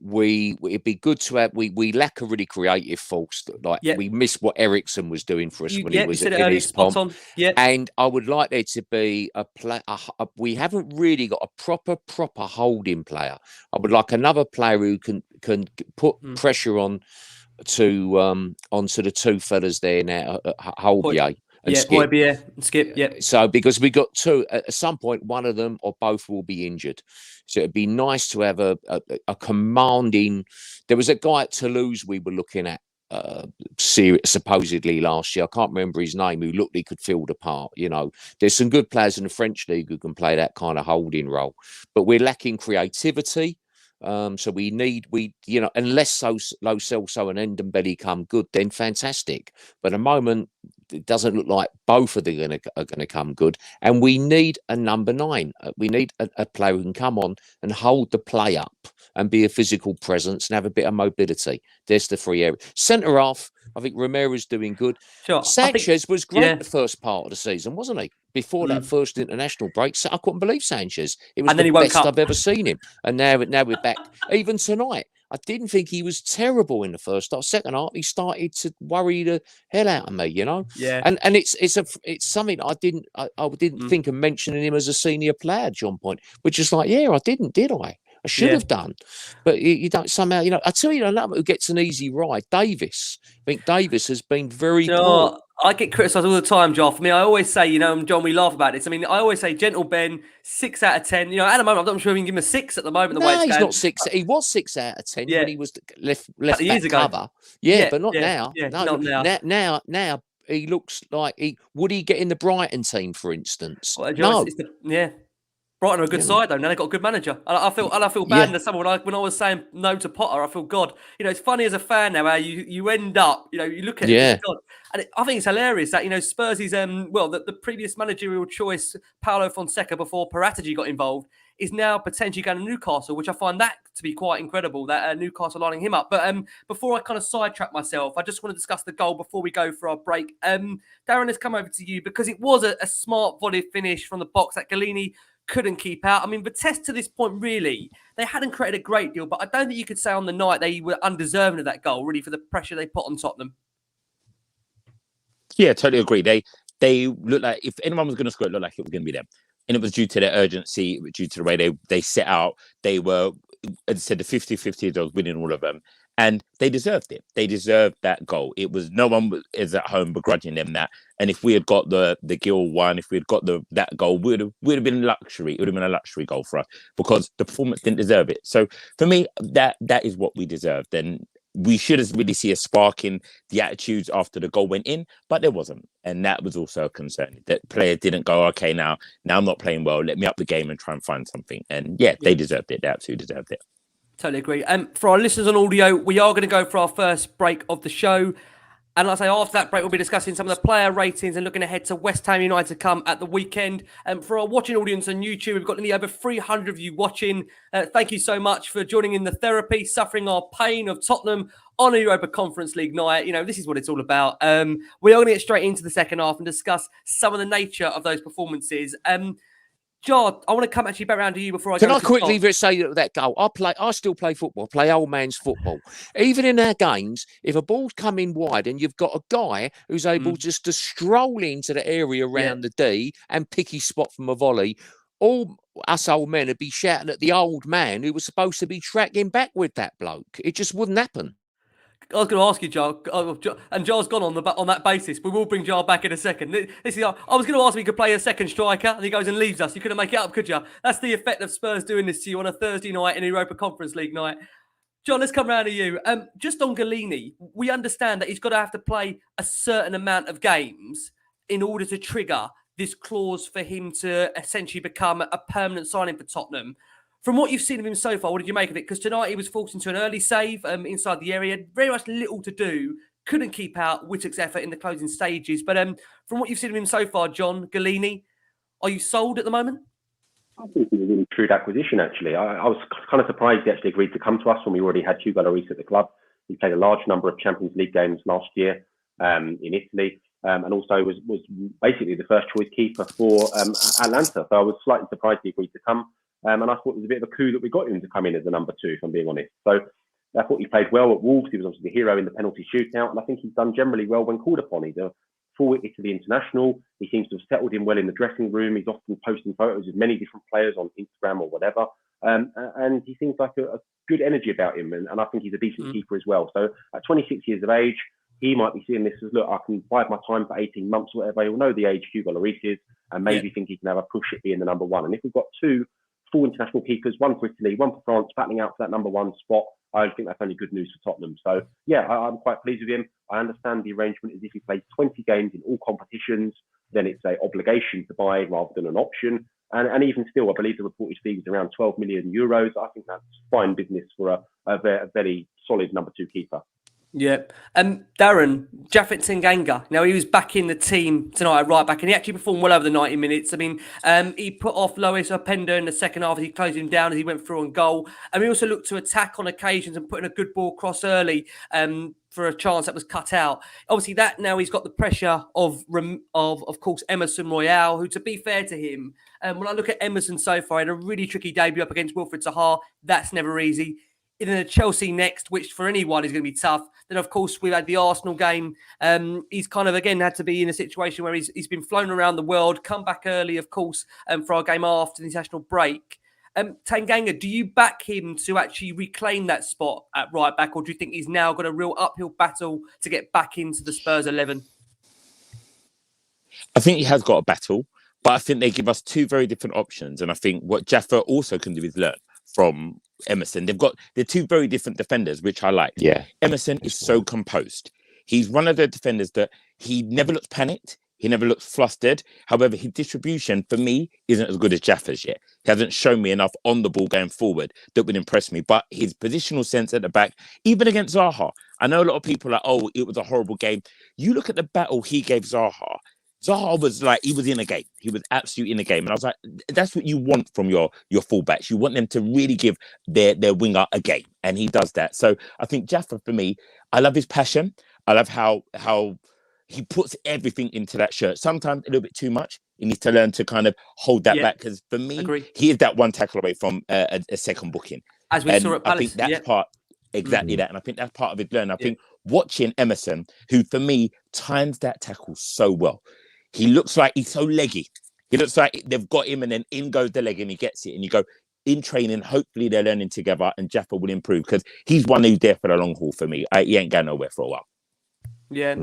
Speaker 2: It'd be good to have. We lack a really creative force. We miss what Ericsson was doing for us when he was in his pomp. And I would like there to be we haven't really got a proper holding player. I would like another player who can put pressure on onto the two fellas there now, Holbier and Skip.
Speaker 1: And Skip.
Speaker 2: So because we got two, at some point, one of them or both will be injured. So it'd be nice to have a commanding. There was a guy at Toulouse we were looking at supposedly last year. I can't remember his name. Who looked he could fill the part. There's some good players in the French league who can play that kind of holding role, but we're lacking creativity. So we need, unless Lo Celso and Ndombele come good, then fantastic. But at the moment, it doesn't look like both of them are going to come good. And we need a number 9. We need a player who can come on and hold the play up and be a physical presence and have a bit of mobility. There's the 3 areas. Centre half, I think Romero's doing good.
Speaker 1: Sure.
Speaker 2: Sanchez was great the first part of the season, wasn't he? Before that first international break, I couldn't believe Sanchez. It was the best I've ever seen him. And now we're back. Even tonight, I didn't think he was terrible in the first half. Second half, he started to worry the hell out of me, you know.
Speaker 1: Yeah.
Speaker 2: And it's something I didn't think of mentioning him as a senior player, John Point. Which is like, yeah, I didn't, did I? I should have done, but you don't somehow, you know. I tell you, another who gets an easy ride, Davis. I think Davis has been very poor.
Speaker 1: I get criticised all the time, Joel. For me, I always say, you know, John, we laugh about this. I mean, I always say, Gentle Ben, 6 out of 10. You know, at the moment, I'm not sure we can give him a 6 at the moment. The way it's
Speaker 2: he's
Speaker 1: going.
Speaker 2: not 6. He was 6 out of 10 when he was left
Speaker 1: years
Speaker 2: back
Speaker 1: ago.
Speaker 2: cover. Yeah, but not now.
Speaker 1: Yeah,
Speaker 2: no,
Speaker 1: not now.
Speaker 2: Now he looks like would he get in the Brighton team, for instance?
Speaker 1: Well,
Speaker 2: no.
Speaker 1: Brighton are a good side though. Now they've got a good manager. I feel bad in the summer when I was saying no to Potter. I feel God. You know, it's funny as a fan now how you end up. You know, you look at it. God, and I think it's hilarious that, you know, Spurs' the previous managerial choice, Paulo Fonseca, before Paratici got involved, is now potentially going to Newcastle, which I find that to be quite incredible that Newcastle lining him up. But before I kind of sidetrack myself, I just want to discuss the goal before we go for our break. Darren, let's come over to you because it was a smart volley finish from the box that Galini couldn't keep out. I mean, Vitesse to this point, really, they hadn't created a great deal, but I don't think you could say on the night they were undeserving of that goal, really, for the pressure they put on Tottenham.
Speaker 3: Yeah, totally agree. They looked like, if anyone was going to score, it looked like it was going to be them. And it was due to their urgency, due to the way they set out. They were, as I said, the 50-50, they was winning all of them. And they deserved it. They deserved that goal. It was, no one is at home begrudging them that. And if we had got the Gill one, if we had got that goal, would have been luxury. It would have been a luxury goal for us because the performance didn't deserve it. So for me, that is what we deserved. And we should have really see a spark in the attitudes after the goal went in, but there wasn't. And that was also a concern. That player didn't go, okay, now I'm not playing well. Let me up the game and try and find something. And they deserved it. They absolutely deserved it.
Speaker 1: Totally agree. For our listeners on audio, we are going to go for our first break of the show. And like I say, after that break, we'll be discussing some of the player ratings and looking ahead to West Ham United to come at the weekend. For our watching audience on YouTube, we've got nearly over 300 of you watching. Thank you so much for joining in the therapy, suffering our pain of Tottenham on a Europa Conference League night. You know, this is what it's all about. We are going to get straight into the second half and discuss some of the nature of those performances. John, I want to come actually back around to you before I go.
Speaker 2: Can I quickly say that goal? I still play football. I play old man's football. Even in our games, if a ball's coming wide and you've got a guy who's able just to stroll into the area around the D and pick his spot from a volley, all us old men would be shouting at the old man who was supposed to be tracking back with that bloke. It just wouldn't happen.
Speaker 1: I was going to ask you, Jar, and Jar's gone on that basis. We will bring Jar back in a second. I was going to ask if he could play a second striker, and he goes and leaves us. You couldn't make it up, could you? That's the effect of Spurs doing this to you on a Thursday night in a Europa Conference League night. John, let's come round to you. Just on Galini, we understand that he's got to have to play a certain amount of games in order to trigger this clause for him to essentially become a permanent signing for Tottenham. From what you've seen of him so far, what did you make of it? Because tonight he was forced into an early save inside the area. Very much little to do. Couldn't keep out Whittock's effort in the closing stages. But from what you've seen of him so far, John, Galini, are you sold at the moment?
Speaker 4: I think it was a really shrewd acquisition, actually. I was kind of surprised he actually agreed to come to us when we already had Hugo Lloris at the club. He played a large number of Champions League games last year in Italy. And also was basically the first choice keeper for Atlanta. So I was slightly surprised he agreed to come. And I thought it was a bit of a coup that we got him to come in as the number 2, if I'm being honest. So I thought he played well at Wolves. He was obviously the hero in the penalty shootout. And I think he's done generally well when called upon. He's a full Italy international. He seems to have settled in well in the dressing room. He's often posting photos of many different players on Instagram or whatever. And he seems like a good energy about him. And I think he's a decent keeper as well. So at 26 years of age, he might be seeing this as, look, I can bide my time for 18 months or whatever. He'll know the age Hugo Lloris is and maybe think he can have a push at being the number 1. And if we've got 2 full international keepers, one for Italy, one for France, battling out for that number 1 spot, I think that's only good news for Tottenham. So, yeah, I'm quite pleased with him. I understand the arrangement is if he plays 20 games in all competitions, then it's an obligation to buy rather than an option. And even still, I believe the reported fee is around 12 million euros. I think that's fine business for a very solid number 2 keeper.
Speaker 1: Yeah. Darren, Japhet Tanganga. Now, he was back in the team tonight at right back, and he actually performed well over the 90 minutes. I mean, he put off Lois Openda in the second half as he closed him down as he went through on goal. And he also looked to attack on occasions and putting a good ball cross early for a chance that was cut out. Obviously, that now he's got the pressure of course, Emerson Royale, who, to be fair to him, when I look at Emerson so far, he had a really tricky debut up against Wilfred Zaha. That's never easy. And then Chelsea next, which for anyone is going to be tough. Then, of course, we've had the Arsenal game. He's kind of, again, had to be in a situation where he's been flown around the world, come back early, of course, for our game after the international break. Tanganga, do you back him to actually reclaim that spot at right back, or do you think he's now got a real uphill battle to get back into the Spurs 11?
Speaker 3: I think he has got a battle, but I think they give us two very different options. And I think what Jaffa also can do is learn from Emerson. They're two very different defenders, which I like.
Speaker 2: Yeah.
Speaker 3: Emerson is so composed. He's one of the defenders that he never looks panicked. He never looks flustered. However, his distribution for me isn't as good as Jaffa's yet. He hasn't shown me enough on the ball going forward that would impress me. But his positional sense at the back, even against Zaha, I know a lot of people are like, oh, it was a horrible game. You look at the battle he gave Zaha. Zaha was like, he was in a game. He was absolutely in a game. And I was like, that's what you want from your fullbacks. You want them to really give their winger a game. And he does that. So I think Jaffa, for me, I love his passion. I love how he puts everything into that shirt. Sometimes a little bit too much. He needs to learn to kind of hold that back. Because for me, he is that one tackle away from a second booking.
Speaker 1: As we saw at Palace.
Speaker 3: I think that's part, exactly that. And I think that's part of his learning. I think watching Emerson, who for me times that tackle so well. He looks like he's so leggy. He looks like they've got him and then in goes the leg and he gets it. And you go, in training, hopefully they're learning together and Jaffa will improve because he's one who's there for the long haul for me. He ain't going nowhere for a while.
Speaker 1: Yeah.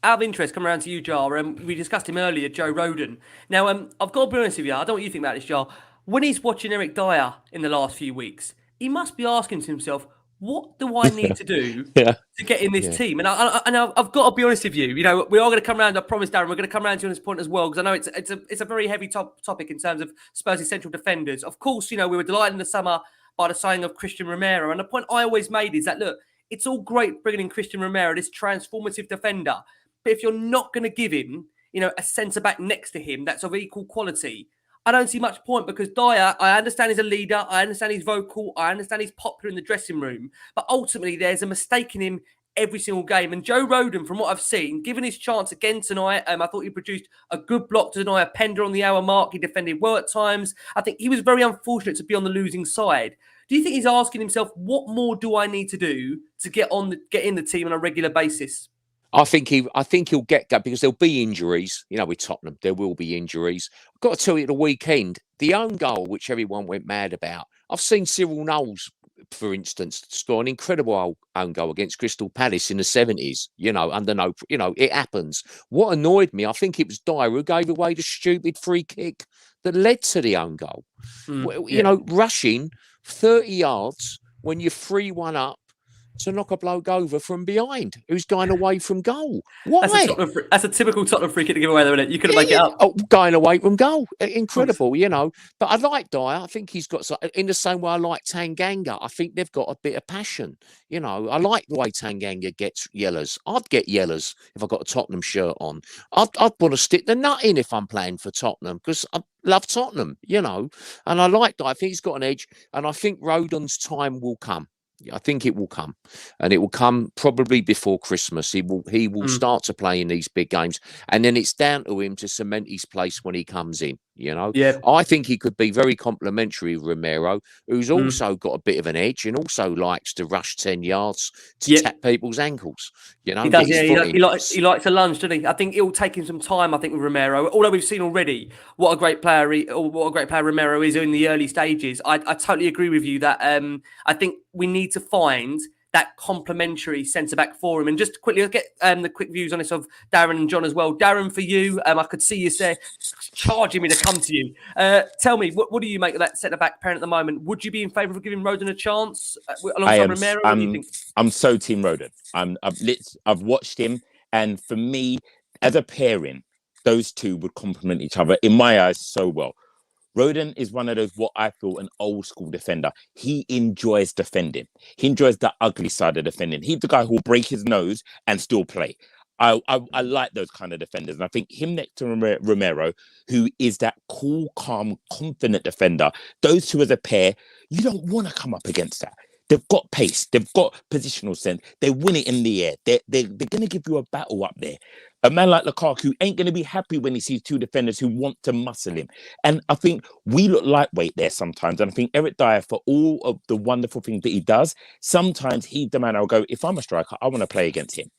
Speaker 1: Out of interest, come around to you, Jar. We discussed him earlier, Joe Rodon. Now, I've got to be honest with you. I don't know what you think about this, Jar. When he's watching Eric Dyer in the last few weeks, he must be asking to himself, what do I need to do to get in this team? And I've got to be honest with you. You know, we are going to come around. I promise, Darren, we're going to come around to you on this point as well because I know it's a very heavy topic in terms of Spurs' central defenders. Of course, you know, we were delighted in the summer by the signing of Christian Romero, and the point I always made is that look, it's all great bringing in Christian Romero, this transformative defender, but if you're not going to give him, you know, a centre back next to him that's of equal quality, I don't see much point because Dyer, I understand he's a leader. I understand he's vocal. I understand he's popular in the dressing room. But ultimately, there's a mistake in him every single game. And Joe Rodon, from what I've seen, given his chance again tonight, I thought he produced a good block to deny a Pender on the hour mark. He defended well at times. I think he was very unfortunate to be on the losing side. Do you think he's asking himself, what more do I need to do to get in the team on a regular basis?
Speaker 2: I think he'll get that because there'll be injuries. You know, with Tottenham, there will be injuries. I've got to tell you, at the weekend, the own goal, which everyone went mad about. I've seen Cyril Knowles, for instance, score an incredible own goal against Crystal Palace in the 70s. You know, it happens. What annoyed me, I think it was Dyer who gave away the stupid free kick that led to the own goal. You know, rushing 30 yards when you're 3-1 up to knock a bloke over from behind who's going away from goal. Why?
Speaker 1: That's a typical Tottenham free kick to give away, though, isn't it? You couldn't make it up.
Speaker 2: Oh, going away from goal. Incredible, you know. But I like Dyer. I think he's got, in the same way I like Tanganga, I think they've got a bit of passion. You know, I like the way Tanganga gets yellers. I'd get yellers if I got a Tottenham shirt on. I'd want to stick the nut in if I'm playing for Tottenham because I love Tottenham, you know. And I like Dyer. I think he's got an edge. And I think Rodon's time will come. I think it will come, and it will come probably before Christmas. He will start to play in these big games, and then it's down to him to cement his place when he comes in. You know, I think he could be very complimentary with Romero, who's also got a bit of an edge and also likes to rush 10 yards to tap people's ankles. You know,
Speaker 1: he does. He likes a lunge, doesn't he? I think it will take him some time. I think with Romero, although we've seen already what a great player Romero is in the early stages. I totally agree with you that I think we need to find that complementary centre-back for him. And just quickly, I'll get the quick views on this of Darren and John as well. Darren, for you, I could see you charging me to come to you. Tell me, what do you make of that centre-back pairing at the moment? Would you be in favour of giving Rodon a chance alongside Romero? What do you think?
Speaker 3: I'm so team Rodon. I've watched him, and for me, as a pairing, those two would complement each other, in my eyes, so well. Rodon is one of those, what I feel, an old school defender. He enjoys defending. He enjoys the ugly side of defending. He's the guy who will break his nose and still play. I like those kind of defenders. And I think him next to Romero, who is that cool, calm, confident defender, those two as a pair, you don't want to come up against that. They've got pace. They've got positional sense. They win it in the air. They're going to give you a battle up there. A man like Lukaku ain't going to be happy when he sees two defenders who want to muscle him. And I think we look lightweight there sometimes. And I think Eric Dyer, for all of the wonderful things that he does, sometimes he's the man I'll go, if I'm a striker, I want to play against him.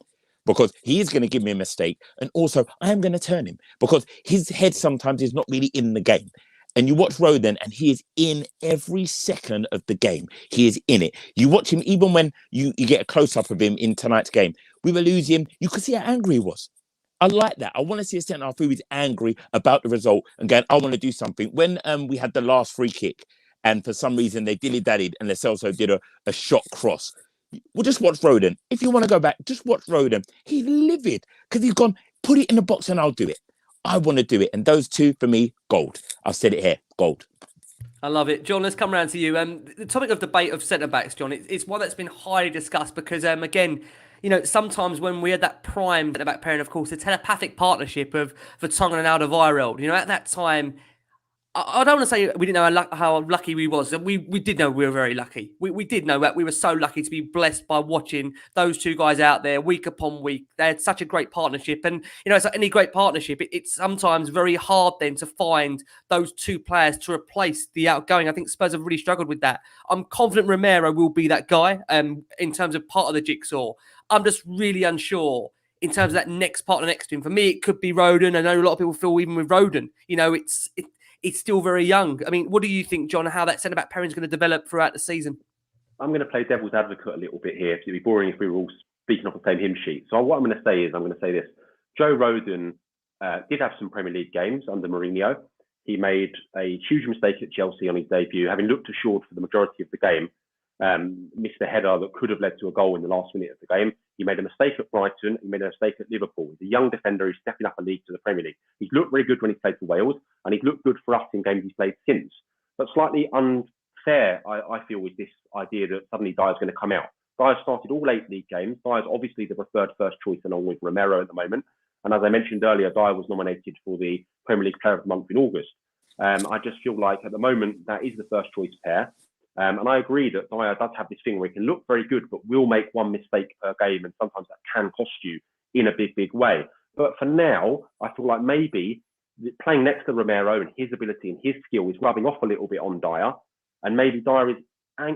Speaker 3: Because he is going to give me a mistake. And also, I am going to turn him. Because his head sometimes is not really in the game. And you watch Rodon, and he is in every second of the game. He is in it. You watch him, even when you get a close-up of him in tonight's game. We were losing. You could see how angry he was. I like that. I want to see a centre-half who is angry about the result and going, I want to do something. When we had the last free kick, and for some reason they dilly-dallied, and Lo Celso did a shot cross. Well, just watch Rodon. If you want to go back, just watch Rodon. He's livid because he's gone, put it in the box and I'll do it. I want to do it. And those two, for me, gold. I've said it here, gold.
Speaker 1: I love it. John, let's come around to you. The topic of debate of centre-backs, John, it's one that's been highly discussed because, again, you know, sometimes when we had that prime centre-back pairing, of course, the telepathic partnership of Vertonghen and Alderweireld, you know, at that time, I don't want to say we didn't know how lucky we was. We did know we were very lucky. We did know that we were so lucky to be blessed by watching those two guys out there week upon week. They had such a great partnership. And, you know, it's like any great partnership. It's sometimes very hard then to find those two players to replace the outgoing. I think Spurs have really struggled with that. I'm confident Romero will be that guy in terms of part of the jigsaw. I'm just really unsure in terms of that next partner next to him. For me, it could be Rodon. I know a lot of people feel even with Rodon, you know, it's still very young. I mean, what do you think, John, how that centre-back pairing is going to develop throughout the season?
Speaker 4: I'm going to play devil's advocate a little bit here. It'd be boring if we were all speaking off the same hymn sheet. So what I'm going to say is, I'm going to say this. Joe Rodon did have some Premier League games under Mourinho. He made a huge mistake at Chelsea on his debut, having looked assured for the majority of the game. Missed a header that could have led to a goal in the last minute of the game. He made a mistake at Brighton. He made a mistake at Liverpool. He's a young defender who's stepping up a league to the Premier League. He's looked very good when he's played for Wales, and he's looked good for us in games he's played since. But slightly unfair, I feel, with this idea that suddenly Dyer's going to come out. Dyer started all 8 league games. Dyer's obviously the preferred first choice along with Romero at the moment. And as I mentioned earlier, Dyer was nominated for the Premier League Player of the Month in August. I just feel like at the moment that is the first choice pair. And I agree that Dyer does have this thing where he can look very good, but will make one mistake per game. And sometimes that can cost you in a big way. But for now, I feel like maybe playing next to Romero and his ability and his skill is rubbing off a little bit on Dyer. And maybe Dyer is,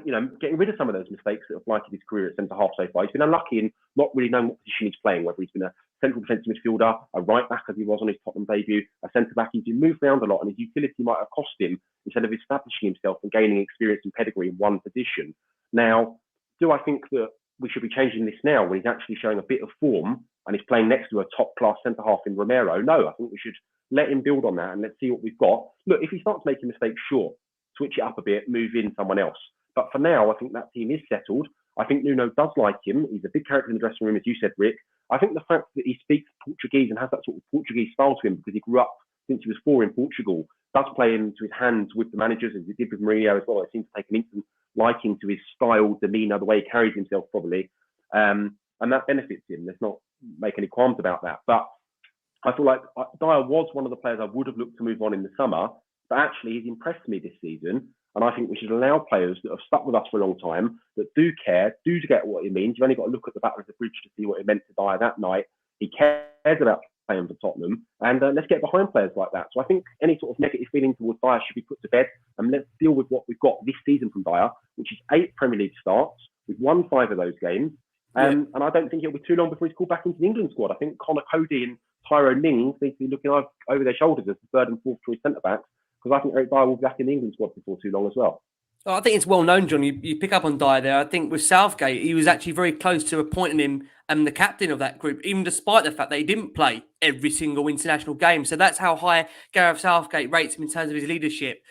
Speaker 4: you know, getting rid of some of those mistakes that have blighted his career at centre-half so far. He's been unlucky in not really knowing what position he's playing, whether he's been a central defensive midfielder, a right-back as he was on his Tottenham debut, a centre-back. He's been moved around a lot, and his utility might have cost him instead of establishing himself and gaining experience and pedigree in one position. Now, do I think that we should be changing this now when he's actually showing a bit of form and he's playing next to a top-class centre-half in Romero? No, I think we should let him build on that and let's see what we've got. Look, if he starts making mistakes, sure, switch it up a bit, move in someone else. But for now, I think that team is settled. I think Nuno does like him. He's a big character in the dressing room, as you said, Rick. I think the fact that he speaks Portuguese and has that sort of Portuguese style to him because he grew up since he was 4 in Portugal does play into his hands with the managers, as he did with Mourinho as well. It seems to take an instant liking to his style, demeanour, the way he carries himself probably. And that benefits him. Let's not make any qualms about that. But I feel like Dyer was one of the players I would have looked to move on in the summer, but actually he's impressed me this season. And I think we should allow players that have stuck with us for a long time, that do care, do get what it means. You've only got to look at the Battle of the Bridge to see what it meant to Dyer that night. He cares about playing for Tottenham, and let's get behind players like that. So I think any sort of negative feeling towards Dyer should be put to bed, and let's deal with what we've got this season from Dyer, which is 8 Premier League starts. We've won 5 of those games, and I don't think it'll be too long before he's called back into the England squad. I think Connor Cody and Tyrone Mings need to be looking over their shoulders as the 3rd and 4th choice centre-backs, because I think Eric Dyer will be back in the England squad before too long as well.
Speaker 1: Oh, I think it's well known, John. You pick up on Dyer there. I think with Southgate, he was actually very close to appointing him the captain of that group, even despite the fact that he didn't play every single international game. So that's how high Gareth Southgate rates him in terms of his leadership.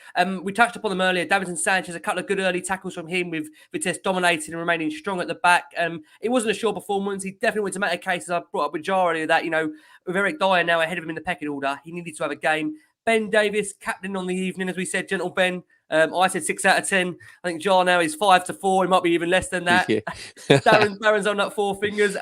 Speaker 1: We touched upon them earlier. Davidson Sanchez, a couple of good early tackles from him with Vitesse dominating and remaining strong at the back. It wasn't a sure performance. He definitely went to make a case, as I brought up with Jah earlier, that, you know, with Eric Dyer now ahead of him in the pecking order, he needed to have a game. Ben Davis, captain on the evening, as we said, gentle Ben. I said 6 out of 10. I think Jah now is 5 to 4. He might be even less than that.
Speaker 2: Yeah.
Speaker 1: Darren's on that 4 fingers.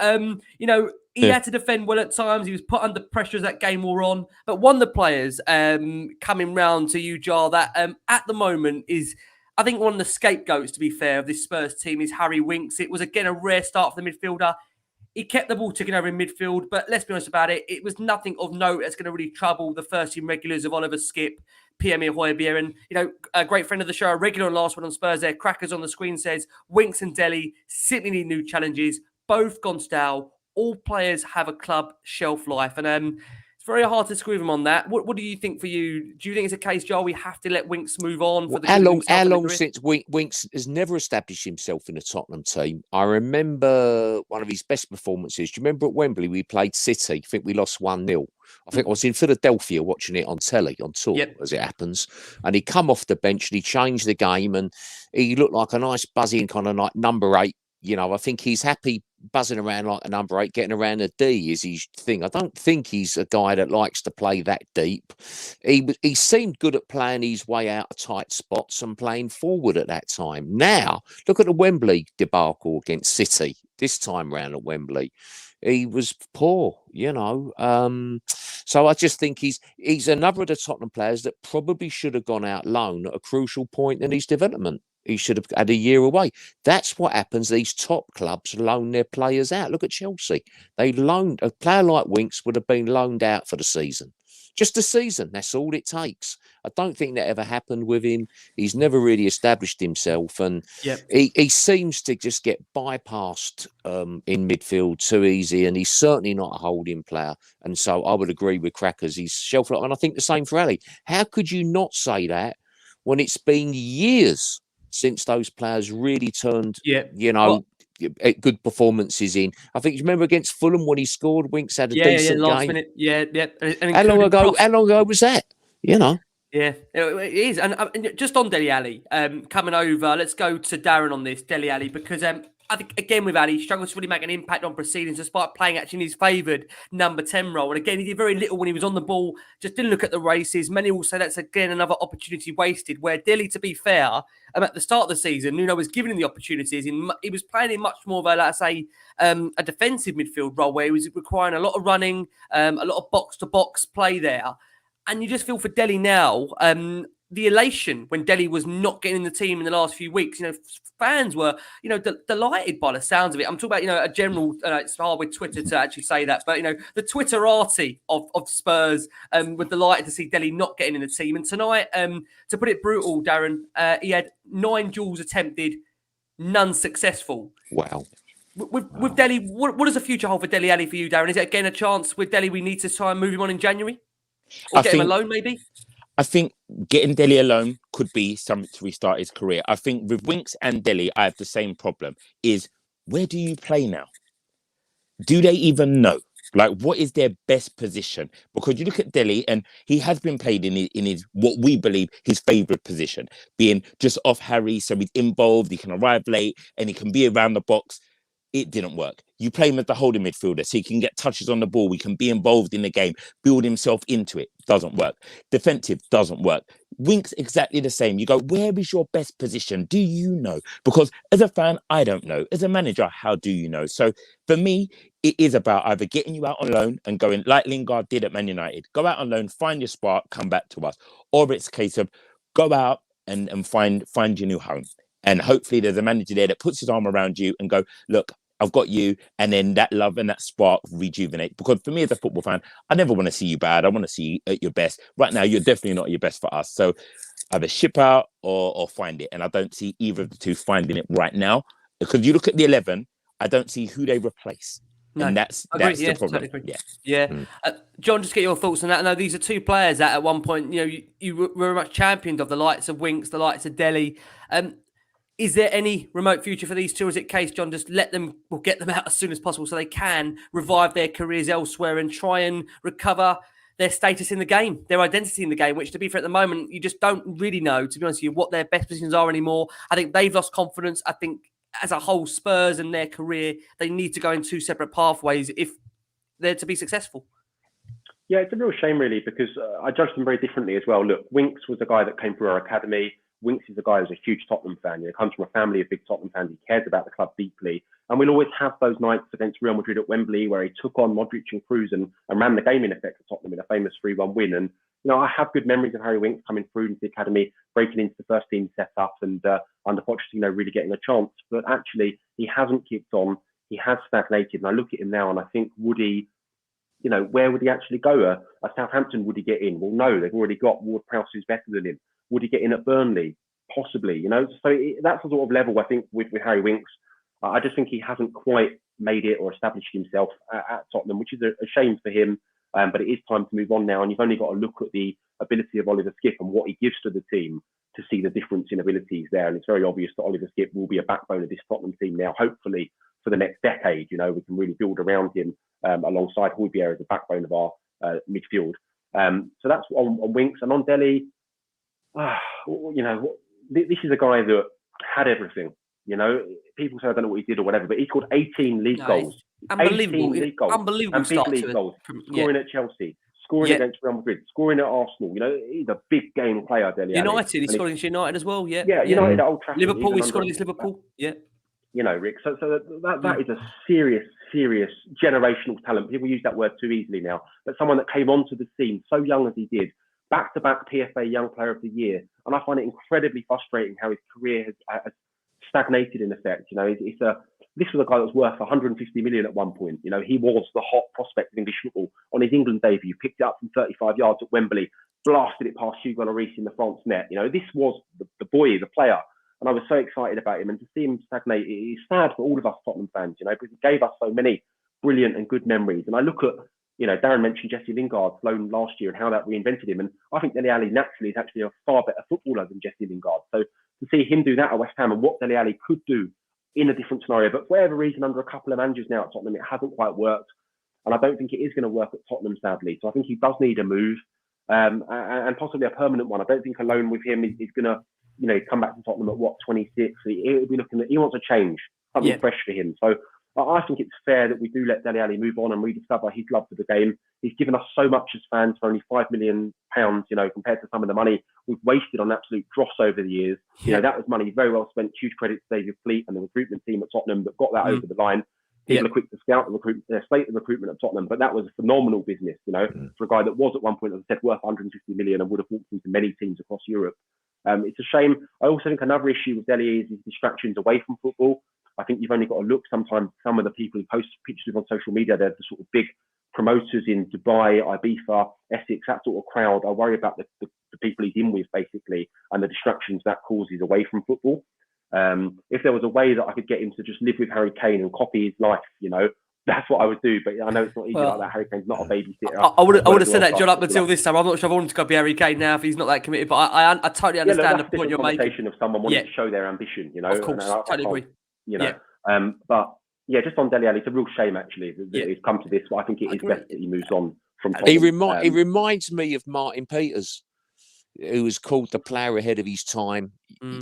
Speaker 1: He had to defend well at times. He was put under pressure as that game wore on. But one of the players coming round to you, Jah, that at the moment is, I think, one of the scapegoats, to be fair, of this Spurs team is Harry Winks. It was, again, a rare start for the midfielder. He kept the ball ticking over in midfield, but let's be honest about it, it was nothing of note that's going to really trouble the first-team regulars of Oliver Skip, Pierre-Emile Højbjerg, and, a great friend of the show, a regular on Last Word On Spurs there, Crackers on the screen says, Winks and Dele simply need new challenges, both gone stale, all players have a club shelf life, and it's very hard to screw them on that. What do you think for you? Do you think it's a case, Joel, we have to let Winks move on? For the
Speaker 2: how long since Winks has never established himself in a Tottenham team? I remember one of his best performances. Do you remember at Wembley we played City? I think we lost 1-0. I think I was in Philadelphia watching it on telly, on tour, as it happens. And he come off the bench and he changed the game and he looked like a nice buzzing kind of like number 8. I think he's happy buzzing around like a number 8, getting around a D is his thing. I don't think he's a guy that likes to play that deep. He seemed good at playing his way out of tight spots and playing forward at that time. Now, look at the Wembley debacle against City this time round at Wembley. He was poor, So I just think he's another of the Tottenham players that probably should have gone out loan at a crucial point in his development. He should have had a year away. That's what happens. These top clubs loan their players out. Look at Chelsea. They loaned a player like Winks would have been loaned out for the season. Just a season. That's all it takes. I don't think that ever happened with him. He's never really established himself. And he seems to just get bypassed in midfield too easy. And he's certainly not a holding player. And so I would agree with Crackers. He's shelf life. And I think the same for Ali. How could you not say that when it's been years since those players really turned, good performances in? I think you remember against Fulham when he scored, Winks had a decent
Speaker 1: last
Speaker 2: game.
Speaker 1: Minute. Yeah. And
Speaker 2: how long ago was that?
Speaker 1: Yeah, it is. And just on Dele Alli, coming over, let's go to Darren on this, Dele Alli, because I think, again, with Ali, he struggles to really make an impact on proceedings despite playing actually in his favoured number 10 role. And again, he did very little when he was on the ball, just didn't look at the races. Many will say that's, again, another opportunity wasted, where Dele, to be fair, at the start of the season, Nuno was giving him the opportunities. He was playing in much more of a defensive midfield role where he was requiring a lot of running, a lot of box-to-box play there. And you just feel for Dele now, the elation when Dele was not getting in the team in the last few weeks, fans were, delighted by the sounds of it. I'm talking about, a general, it's hard with Twitter to actually say that, but, the Twitterati of Spurs were delighted to see Dele not getting in the team. And tonight, to put it brutal, Darren, he had 9 duels attempted, none successful.
Speaker 2: Wow.
Speaker 1: With Dele, what does the future hold for Dele Alli for you, Darren? Is it again a chance with Dele we need to try and move him on in January? Or get him alone, maybe?
Speaker 3: I think getting Dele alone could be something to restart his career. I think with Winks and Dele, I have the same problem. Is where do you play now? Do they even know? Like, what is their best position? Because you look at Dele, and he has been played in his what we believe his favourite position, being just off Harry, so he's involved, he can arrive late, and he can be around the box. It didn't work. You play him as the holding midfielder so he can get touches on the ball. He can be involved in the game, build himself into it. Doesn't work. Defensive doesn't work. Winks exactly the same. You go, where is your best position? Do you know? Because as a fan, I don't know. As a manager, how do you know? So for me, it is about either getting you out on loan and going like Lingard did at Man United. Go out on loan, find your spark, come back to us. Or it's a case of go out and find your new home. And hopefully there's a manager there that puts his arm around you and go, look, I've got you. And then that love and that spark rejuvenate. Because for me as a football fan, I never want to see you bad. I want to see you at your best. Right now, you're definitely not at your best for us. So either ship out or find it. And I don't see either of the two finding it right now. Because you look at the 11, I don't see who they replace. No, and that's the problem. Totally
Speaker 1: yeah. John, just get your thoughts on that. I know these are two players that at one point, you were very much championed of, the likes of Winks, the likes of Dele. Is there any remote future for these two? Or is it a case, John, just let them, or get them out as soon as possible so they can revive their careers elsewhere and try and recover their status in the game, their identity in the game, which, to be fair, at the moment, you just don't really know, to be honest with you, what their best positions are anymore. I think they've lost confidence. I think as a whole, Spurs and their career, they need to go in two separate pathways if they're to be successful.
Speaker 4: Yeah, it's a real shame, really, because I judged them very differently as well. Look, Winks was a guy that came through our academy. Winks is a guy who's a huge Tottenham fan. Comes from a family of big Tottenham fans. He cares about the club deeply. And we'll always have those nights against Real Madrid at Wembley where he took on Modric and Kroos and ran the game in effect for Tottenham in a famous 3-1 win. And, I have good memories of Harry Winks coming through into the academy, breaking into the first team setup and under Pochettino really getting a chance. But actually, he hasn't kicked on. He has stagnated. And I look at him now and I think, would he... where would he actually go? At Southampton, would he get in? Well, no, they've already got Ward-Prowse who's better than him. Would he get in at Burnley? Possibly, So that's the sort of level, I think, with Harry Winks. I just think he hasn't quite made it or established himself at Tottenham, which is a shame for him. But it is time to move on now. And you've only got to look at the ability of Oliver Skipp and what he gives to the team to see the difference in abilities there. And it's very obvious that Oliver Skipp will be a backbone of this Tottenham team now, hopefully, for the next decade. We can really build around him alongside Højbjerg as the backbone of our midfield. So that's on Winks. And on Dele, this is a guy that had everything. People say I don't know what he did or whatever, but he scored 18 league goals.
Speaker 1: Unbelievable.
Speaker 4: 18 league goals.
Speaker 1: Unbelievable
Speaker 4: and big league goals. Scoring at Chelsea, scoring against Real Madrid, scoring at Arsenal. He's a big game player, Dele Alli.
Speaker 1: United, he's scored against United as well,
Speaker 4: Yeah, United at Old Trafford.
Speaker 1: Liverpool, he's scored against Liverpool,
Speaker 4: Rick. So that is a serious generational talent. People use that word too easily now. But someone that came onto the scene so young as he did, back-to-back PFA Young Player of the Year. And I find it incredibly frustrating how his career has stagnated in effect. This was a guy that was worth 150 million at one point. He was the hot prospect of English football. On his England debut, picked it up from 35 yards at Wembley, blasted it past Hugo Lloris in the France net. This was the boy, the player. And I was so excited about him. And to see him stagnate, it's sad for all of us Tottenham fans, because he gave us so many brilliant and good memories. And I look at, Darren mentioned Jesse Lingard's loan last year and how that reinvented him. And I think Dele Alli naturally is actually a far better footballer than Jesse Lingard. So to see him do that at West Ham and what Dele Alli could do in a different scenario, but for whatever reason, under a couple of managers now at Tottenham, it hasn't quite worked. And I don't think it is going to work at Tottenham, sadly. So I think he does need a move and possibly a permanent one. I don't think a loan with him is going to, come back to Tottenham at 26. He'll be looking at, he wants a change, something fresh for him. So I think it's fair that we do let Dele Alli move on and rediscover his love for the game. He's given us so much as fans for only £5 million, compared to some of the money we've wasted on absolute dross over the years. That was money very well spent. Huge credit to David Fleet and the recruitment team at Tottenham that got that over the line. People are quick to scout the slate the recruitment at Tottenham, but that was a phenomenal business, for a guy that was at one point, as I said, worth 150 million and would have walked into many teams across Europe. It's a shame. I also think another issue with Dele is his distractions away from football. I think you've only got to look sometimes. Some of the people who post pictures on social media, they're the sort of big promoters in Dubai, Ibiza, Essex, that sort of crowd. I worry about the people he's in with, basically, and the distractions that causes away from football. If there was a way that I could get him to just live with Harry Kane and copy his life, that's what I would do. But I know it's not easy like that. Harry Kane's not a babysitter.
Speaker 1: I would have said that, John, up until this time. I'm not sure I wanted to go be Harry Kane now if he's not that committed. But I totally understand the point you're making.
Speaker 4: Of someone wanting to show their ambition,
Speaker 1: Of course, totally agree.
Speaker 4: But just on Dele Alli, it's a real shame actually that it's come to this. But I think it is best that he moves on from Tottenham.
Speaker 2: He reminds me of Martin Peters, who was called the player ahead of his time.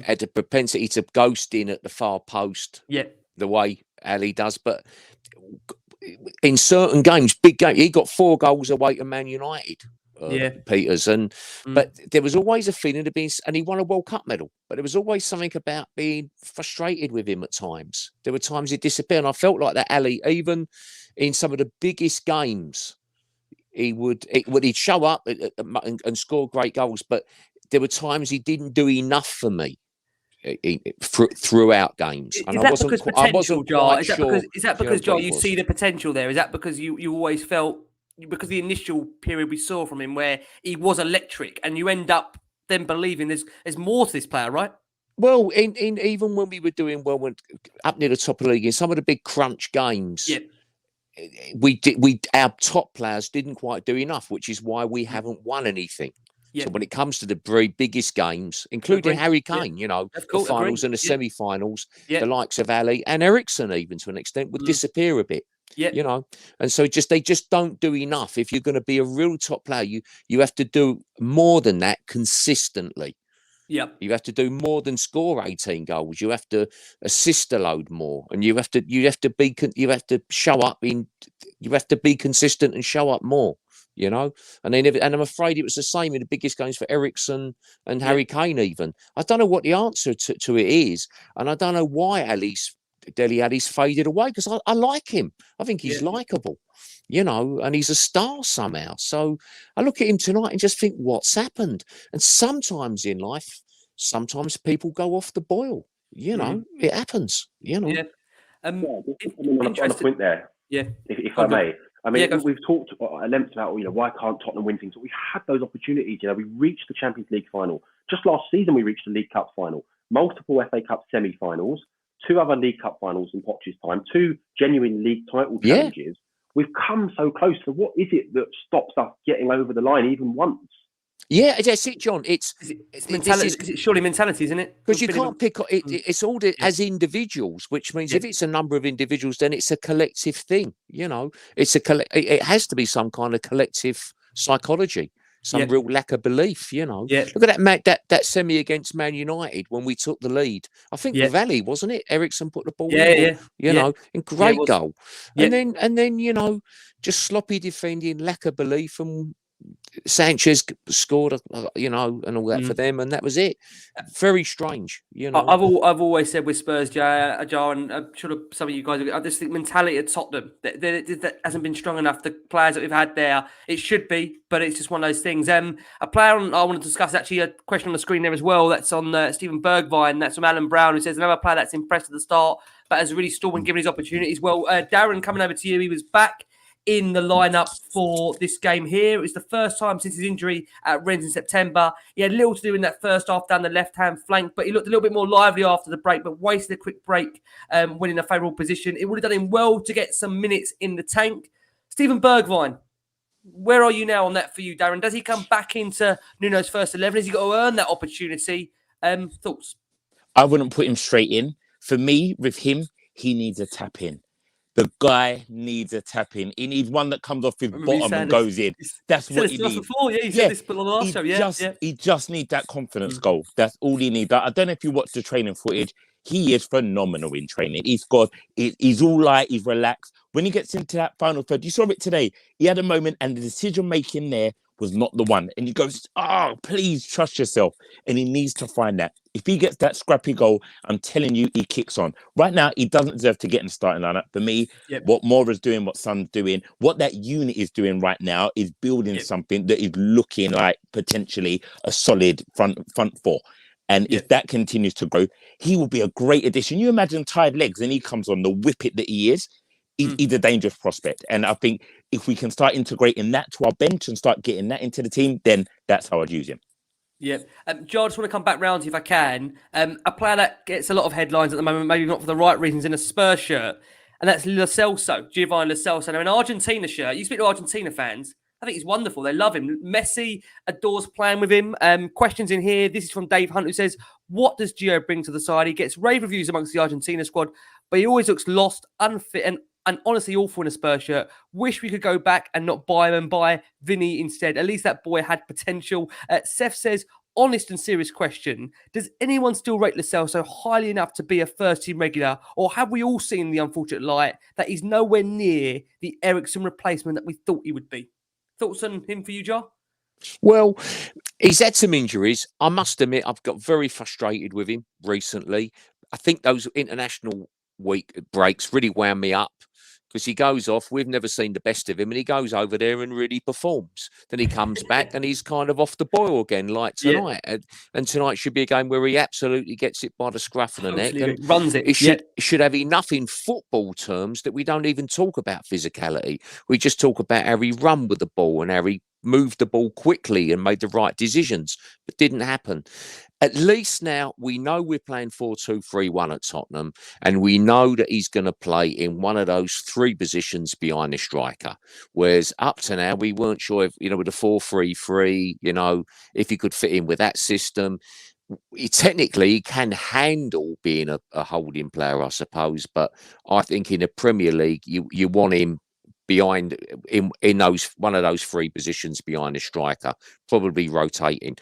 Speaker 2: Had the propensity to ghost in at the far post, the way Ali does. But in certain games, big game, he got 4 goals away to Man United. Peters, but there was always a feeling of being, and he won a World Cup medal, but there was always something about being frustrated with him at times. There were times he'd disappear, and I felt like that Ali, even in some of the biggest games, he'd show up and score great goals, but there were times he didn't do enough for me throughout games.
Speaker 1: And I wasn't quite sure. Is that because, Joe, you see the potential there? Is that because you always felt, because the initial period we saw from him where he was electric, and you end up then believing there's more to this player, right?
Speaker 2: Well, in even when we were doing well up near the top of the league, in some of the big crunch games, our top players didn't quite do enough, which is why we haven't won anything. So when it comes to the very biggest games, including Harry Kane, the finals and the semi-finals, the likes of Ali and Ericsson, even to an extent, would disappear a bit. And so they just don't do enough. If you're going to be a real top player, you have to do more than that consistently. You have to do more than score 18 goals. You have to assist a load more, and you have to show up you have to be consistent and show up more. you know. And I'm afraid it was the same in the biggest games for Eriksen and Harry Kane even. I don't know what the answer to it is, and I don't know why Dele Alli's faded away, because I like him. I think he's likeable, you know, and he's a star somehow. So I look at him tonight and just think, what's happened? And sometimes in life, sometimes people go off the boil. You know, it happens. You know.
Speaker 1: Yeah.
Speaker 4: On a point there.
Speaker 1: Yeah.
Speaker 4: If I may. I mean, we've talked at length about, you know, why can't Tottenham win things? But we've had those opportunities. You know, we reached the Champions League final. Just last season, we reached the League Cup final. Multiple FA Cup semi-finals. 2 other League Cup finals in Poch's time. 2 genuine league title challenges. We've come so close. So what is it that stops us getting over the line even once?
Speaker 2: Yeah, that's it, John. It's
Speaker 1: mentality. It's surely mentality, isn't it?
Speaker 2: Because you can't pick it. It's all as individuals, which means if it's a number of individuals, then it's a collective thing. You know, it has to be some kind of collective psychology, some real lack of belief. You know, look at that semi against Man United when we took the lead. I think Valley, wasn't it? Eriksen put the ball in. You know, in great goal, and then you know, just sloppy defending, lack of belief, and Sanchez scored, you know, and all that for them, and that was it. Very strange, you know.
Speaker 1: I've always said with Spurs, Jah, and I'm sure some of you guys, I just think mentality at Tottenham that hasn't been strong enough. The players that we've had there, it should be, but it's just one of those things. A player I want to discuss, actually, a question on the screen there as well. That's on Stephen Bergvine. That's from Alan Brown, who says another player that's impressed at the start, but has really stalled when given his opportunities. Well, Darren, coming over to you, he was back in the lineup for this game here. It was the first time since his injury at Rennes in September. He had little to do in that first half down the left-hand flank, but he looked a little bit more lively after the break, but wasted a quick break when in a favourable position. It would have done him well to get some minutes in the tank. Stephen Bergvine, where are you now on that for you, Darren? Does he come back into Nuno's first 11? Has he got to earn that opportunity? Thoughts?
Speaker 3: I wouldn't put him straight in. For me, with him, he needs a tap in. The guy needs a tap in. He needs one that comes off his bottom and goes in. That's what he needs.
Speaker 1: He said this on the last show.
Speaker 3: He just needs that confidence goal. That's all he needs. I don't know if you watch the training footage. He is phenomenal in training. He's all light. He's relaxed. When he gets into that final third, you saw it today. He had a moment, and the decision making there was not the one. And he goes, please trust yourself. And he needs to find that. If he gets that scrappy goal, I'm telling you, he kicks on. Right now, he doesn't deserve to get in the starting lineup. For me, what Mora's doing, what Son's doing, what that unit is doing right now is building something that is looking like potentially a solid front four. And if that continues to grow, he will be a great addition. You imagine tired legs and he comes on, the whippet that he is. He's a dangerous prospect. And I think if we can start integrating that to our bench and start getting that into the team, then that's how I'd use him.
Speaker 1: Yeah. Joe, I just want to come back round to you if I can. A player that gets a lot of headlines at the moment, maybe not for the right reasons, in a Spurs shirt, and that's Giovanni Lo Celso. Now, an Argentina shirt. You speak to Argentina fans, I think he's wonderful. They love him. Messi adores playing with him. Questions in here. This is from Dave Hunt, who says, what does Gio bring to the side? He gets rave reviews amongst the Argentina squad, but he always looks lost, unfit, and honestly awful in a Spurs shirt. Wish we could go back and not buy him and buy Vinny instead. At least that boy had potential. Seth says, honest and serious question. Does anyone still rate Lo Celso highly enough to be a first-team regular? Or have we all seen the unfortunate light that he's nowhere near the Eriksen replacement that we thought he would be? Thoughts on him for you, Jah?
Speaker 2: Well, he's had some injuries. I must admit, I've got very frustrated with him recently. I think those international week breaks really wound me up, because he goes off. We've never seen the best of him, and he goes over there and really performs. Then he comes back and he's kind of off the boil again, like tonight. And tonight should be a game where he absolutely gets it by the scruff of the neck and
Speaker 1: runs it.
Speaker 2: He should have enough in football terms that we don't even talk about physicality. We just talk about how he run with the ball and how he moved the ball quickly and made the right decisions, but didn't happen. At least now we know we're playing 4-2-3-1 at Tottenham, and we know that he's going to play in one of those 3 positions behind the striker. Whereas up to now, we weren't sure if, with the 4-3-3, if he could fit in with that system. He technically can handle being a holding player, I suppose. But I think in the Premier League, you want him behind in those one of those 3 positions behind the striker, probably rotating.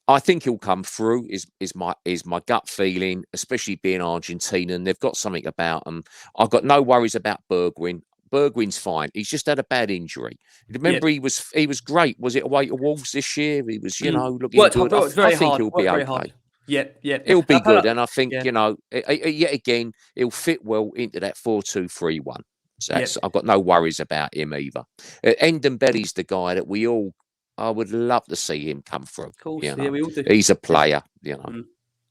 Speaker 2: I think he'll come through. Is my gut feeling, especially being Argentinian. They've got something about them. I've got no worries about Bergwijn. Bergwijn's fine. He's just had a bad injury. Remember, he was great. Was it away to Wolves this year? He was, you know, looking good. I think he'll be okay.
Speaker 1: Yeah.
Speaker 2: He'll be good. And I think, you know, yet again, he'll fit well into that 4-2-3-1. So I've got no worries about him either. Ndombele's the guy that I would love to see him come through.
Speaker 1: Of course,
Speaker 2: you know?
Speaker 1: we all do.
Speaker 2: He's a player, you know.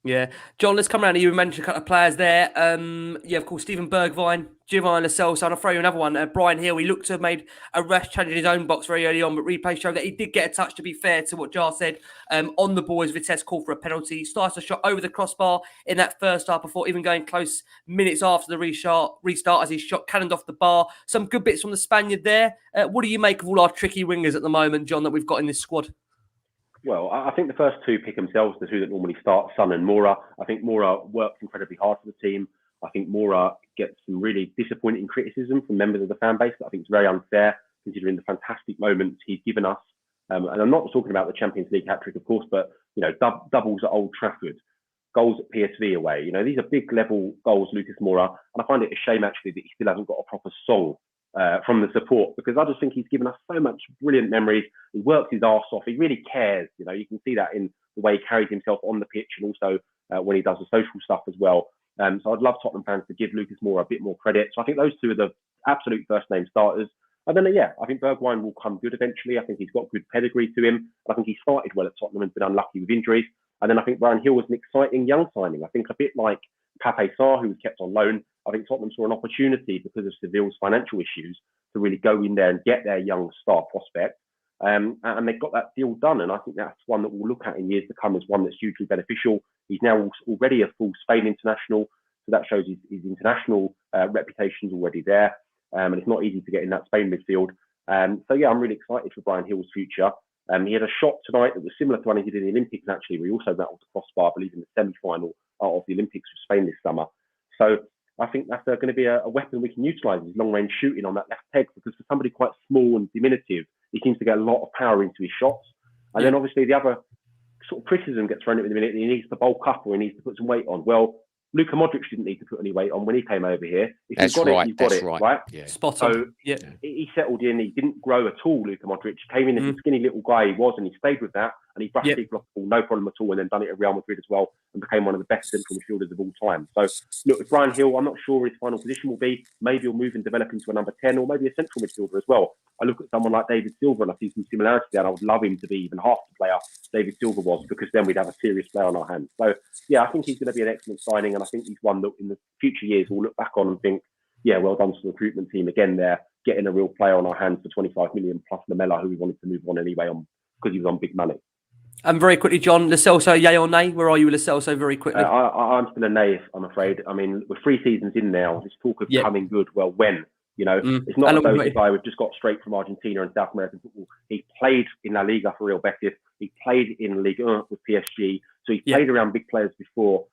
Speaker 1: Yeah. John, let's come around to you. You mentioned a couple of players there. Of course, Steven Bergwijn, Giovanni Lo Celso, and I'll throw you another one. Brian Hill, he looked to have made a rash change in his own box very early on, but replay showed that he did get a touch, to be fair to what Jah said, on the ball as Vitesse called for a penalty. He started a shot over the crossbar in that first half before even going close minutes after the restart as his shot cannoned off the bar. Some good bits from the Spaniard there. What do you make of all our tricky wingers at the moment, John, that we've got in this squad?
Speaker 4: Well, I think the first two pick themselves, the two that normally start, Son and Mora. I think Mora works incredibly hard for the team. I think Mora gets some really disappointing criticism from members of the fan base that I think is very unfair, considering the fantastic moments he's given us. And I'm not talking about the Champions League hat-trick, of course, but, you know, doubles at Old Trafford, goals at PSV away. You know, these are big level goals, Lucas Moura. And I find it a shame, actually, that he still hasn't got a proper song from the support, because I just think he's given us so much brilliant memories. He works his arse off. He really cares. You know, you can see that in the way he carries himself on the pitch, and also when he does the social stuff as well. So I'd love Tottenham fans to give Lucas Moura a bit more credit. So I think those two are the absolute first name starters. And then, I think Bergwijn will come good eventually. I think he's got good pedigree to him. I think he started well at Tottenham and been unlucky with injuries. And then I think Brian Hill was an exciting young signing. I think a bit like Pape Sarr, who was kept on loan. I think Tottenham saw an opportunity because of Seville's financial issues to really go in there and get their young star prospect. And they got that deal done. And I think that's one that we'll look at in years to come as one that's hugely beneficial. He's now already a full Spain international. So that shows his international reputation's already there. And it's not easy to get in that Spain midfield. I'm really excited for Brian Hill's future. He had a shot tonight that was similar to one he did in the Olympics, actually, where he also rattled the crossbar, I believe, in the semi-final of the Olympics for Spain this summer. So I think that's going to be a weapon we can utilise, his long-range shooting on that left peg, because for somebody quite small and diminutive, he seems to get a lot of power into his shots. And then obviously the other sort of criticism gets thrown at him in the minute that he needs to bulk up or he needs to put some weight on. Well, Luka Modric didn't need to put any weight on when he came over here. If you've got it, you've got it, right?
Speaker 2: Yeah.
Speaker 1: Spot on.
Speaker 4: So he settled in. He didn't grow at all, Luka Modric. Came in as a skinny little guy he was, and he stayed with that. And he brushed people off the ball, no problem at all, and then done it at Real Madrid as well, and became one of the best central midfielders of all time. So, look, with Brian Hill, I'm not sure his final position will be. Maybe he'll move and develop into a number 10, or maybe a central midfielder as well. I look at someone like David Silva, and I see some similarity there, and I would love him to be even half the player David Silva was, because then we'd have a serious player on our hands. So, I think he's going to be an excellent signing, and I think he's one that in the future years we'll look back on and think, well done to the recruitment team again there, getting a real player on our hands for 25 million plus Lamela, who we wanted to move on anyway because he was on big money.
Speaker 1: And very quickly, John, Lo Celso, yay or nay? Where are you with Lo Celso very quickly?
Speaker 4: I'm still a nay, I'm afraid. I mean, we're 3 seasons in now. This talk of coming good, well, when? You know, it's not as though this guy we've just got straight from Argentina and South American football. He played in La Liga for Real Betis. He played in Ligue 1 with PSG. So he played around big players before.